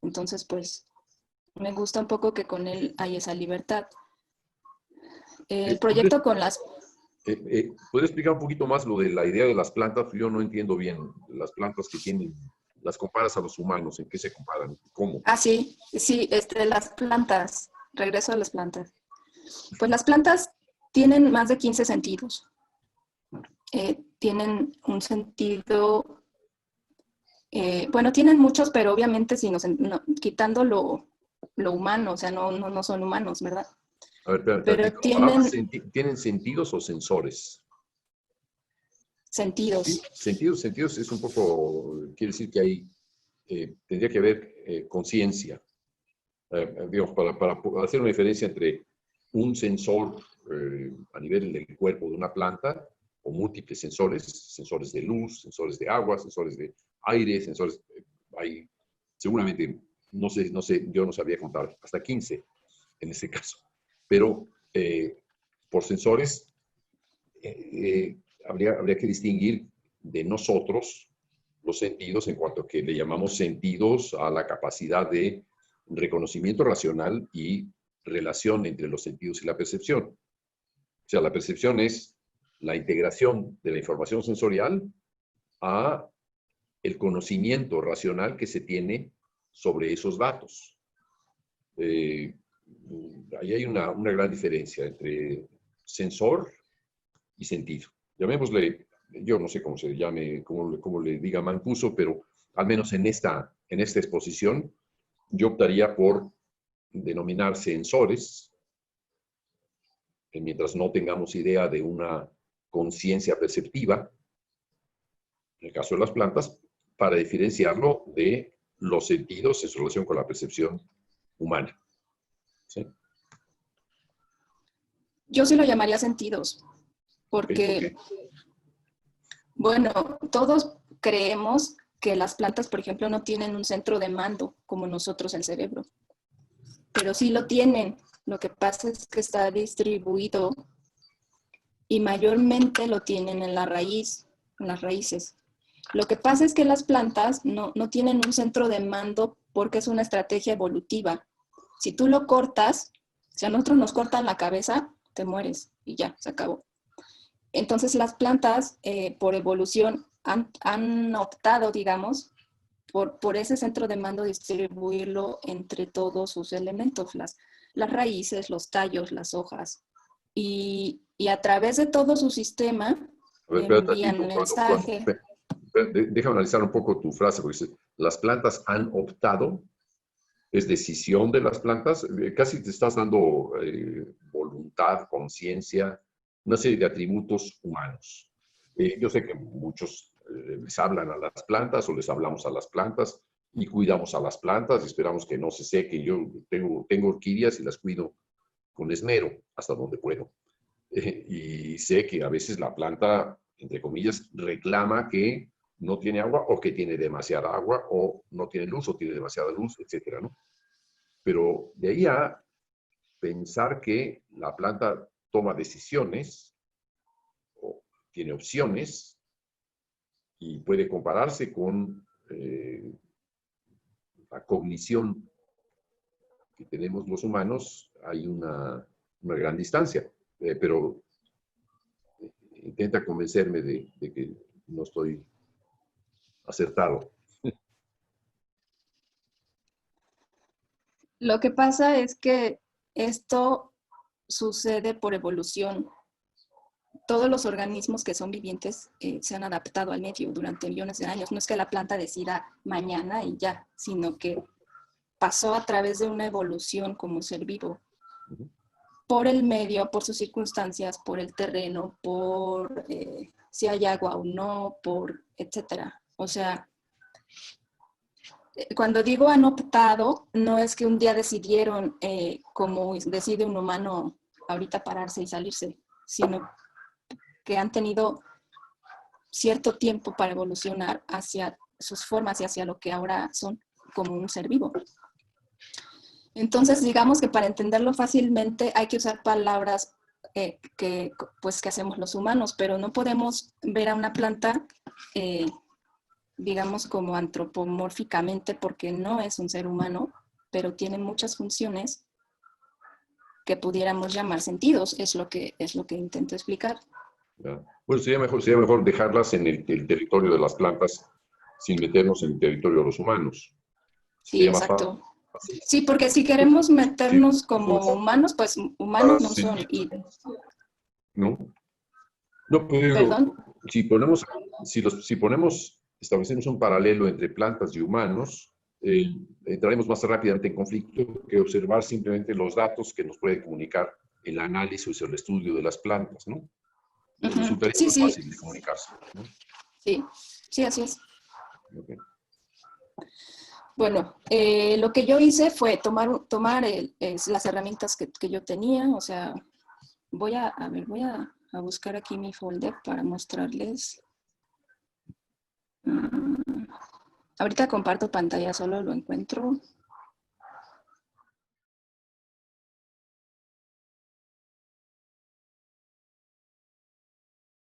G: Entonces, pues, me gusta un poco que con él hay esa libertad. El proyecto con las...
A: ¿Puedes explicar un poquito más lo de la idea de las plantas? Yo no entiendo bien las plantas que tienen, las comparas a los humanos, ¿en qué se comparan? ¿Cómo?
G: Ah, sí, las plantas, regreso a las plantas. Pues las plantas tienen más de 15 sentidos. Tienen un sentido, bueno, tienen muchos, pero obviamente si quitando lo humano, o sea, no son humanos, ¿verdad?
A: A ver,
G: pero
A: ¿tienen sentidos o sensores?
G: Sentidos.
A: Sí, sentidos es un poco, quiere decir que hay, tendría que haber conciencia. Digamos, para hacer una diferencia entre un sensor a nivel del cuerpo de una planta, o múltiples sensores de luz, sensores de agua, sensores de aire, sensores, hay seguramente, no sé, yo no sabía contar, hasta 15 en este caso. Pero por sensores habría que distinguir de nosotros los sentidos en cuanto a que le llamamos sentidos a la capacidad de reconocimiento racional y relación entre los sentidos y la percepción. O sea, la percepción es la integración de la información sensorial a el conocimiento racional que se tiene sobre esos datos. Ahí hay una gran diferencia entre sensor y sentido. Llamémosle, yo no sé cómo se llame, cómo le diga Mancuso, pero al menos en esta exposición yo optaría por denominar sensores, mientras no tengamos idea de una conciencia perceptiva, en el caso de las plantas, para diferenciarlo de los sentidos en su relación con la percepción humana. ¿Sí?
G: Yo sí lo llamaría sentidos, porque, bueno, todos creemos que las plantas, por ejemplo, no tienen un centro de mando como nosotros el cerebro, pero sí lo tienen. Lo que pasa es que está distribuido y mayormente lo tienen en la raíz, en las raíces. Lo que pasa es que las plantas no tienen un centro de mando porque es una estrategia evolutiva. Si tú lo cortas, si a nosotros nos cortan la cabeza, te mueres y ya, se acabó. Entonces las plantas, por evolución, han optado, digamos, por ese centro de mando distribuirlo entre todos sus elementos, las raíces, los tallos, las hojas. Y a través de todo su sistema envían mensaje.
A: Déjame analizar un poco tu frase, porque dice, las plantas han optado. es decisión de las plantas, casi te estás dando voluntad, conciencia, una serie de atributos humanos. Yo sé que muchos les hablan a las plantas o les hablamos a las plantas y cuidamos a las plantas, esperamos que no se sequen. Yo tengo orquídeas y las cuido con esmero hasta donde puedo. Y sé que a veces la planta, entre comillas, reclama que no tiene agua o que tiene demasiada agua o no tiene luz o tiene demasiada luz, etcétera, ¿no? Pero de ahí a pensar que la planta toma decisiones o tiene opciones y puede compararse con la cognición que tenemos los humanos, hay una gran distancia. Pero intenta convencerme de que no estoy acertado.
G: Lo que pasa es que esto sucede por evolución. Todos los organismos que son vivientes se han adaptado al medio durante millones de años. No es que la planta decida mañana y ya, sino que pasó a través de una evolución como ser vivo. Por el medio, por sus circunstancias, por el terreno, por si hay agua o no, por etcétera. O sea, cuando digo han optado, no es que un día decidieron, como decide un humano ahorita pararse y salirse, sino que han tenido cierto tiempo para evolucionar hacia sus formas y hacia lo que ahora son como un ser vivo. Entonces, digamos que para entenderlo fácilmente hay que usar palabras que hacemos los humanos, pero no podemos ver a una planta, digamos, como antropomórficamente, porque no es un ser humano, pero tiene muchas funciones que pudiéramos llamar sentidos, es lo que intento explicar.
A: Bueno, sería mejor dejarlas en el territorio de las plantas sin meternos en el territorio de los humanos.
G: Sí, exacto. Sí, porque si queremos meternos como humanos, pues humanos no son.
A: No, pero
G: ¿Perdón?
A: Establecemos un paralelo entre plantas y humanos, entraremos más rápidamente en conflicto que observar simplemente los datos que nos puede comunicar el análisis o el estudio de las plantas, ¿no? Resultaría más fácil de comunicarse, ¿no?
G: Sí, así es.
A: Okay.
G: Bueno, lo que yo hice fue tomar las herramientas que yo tenía, o sea, voy a buscar aquí mi folder para mostrarles. Ahorita comparto pantalla, solo lo encuentro.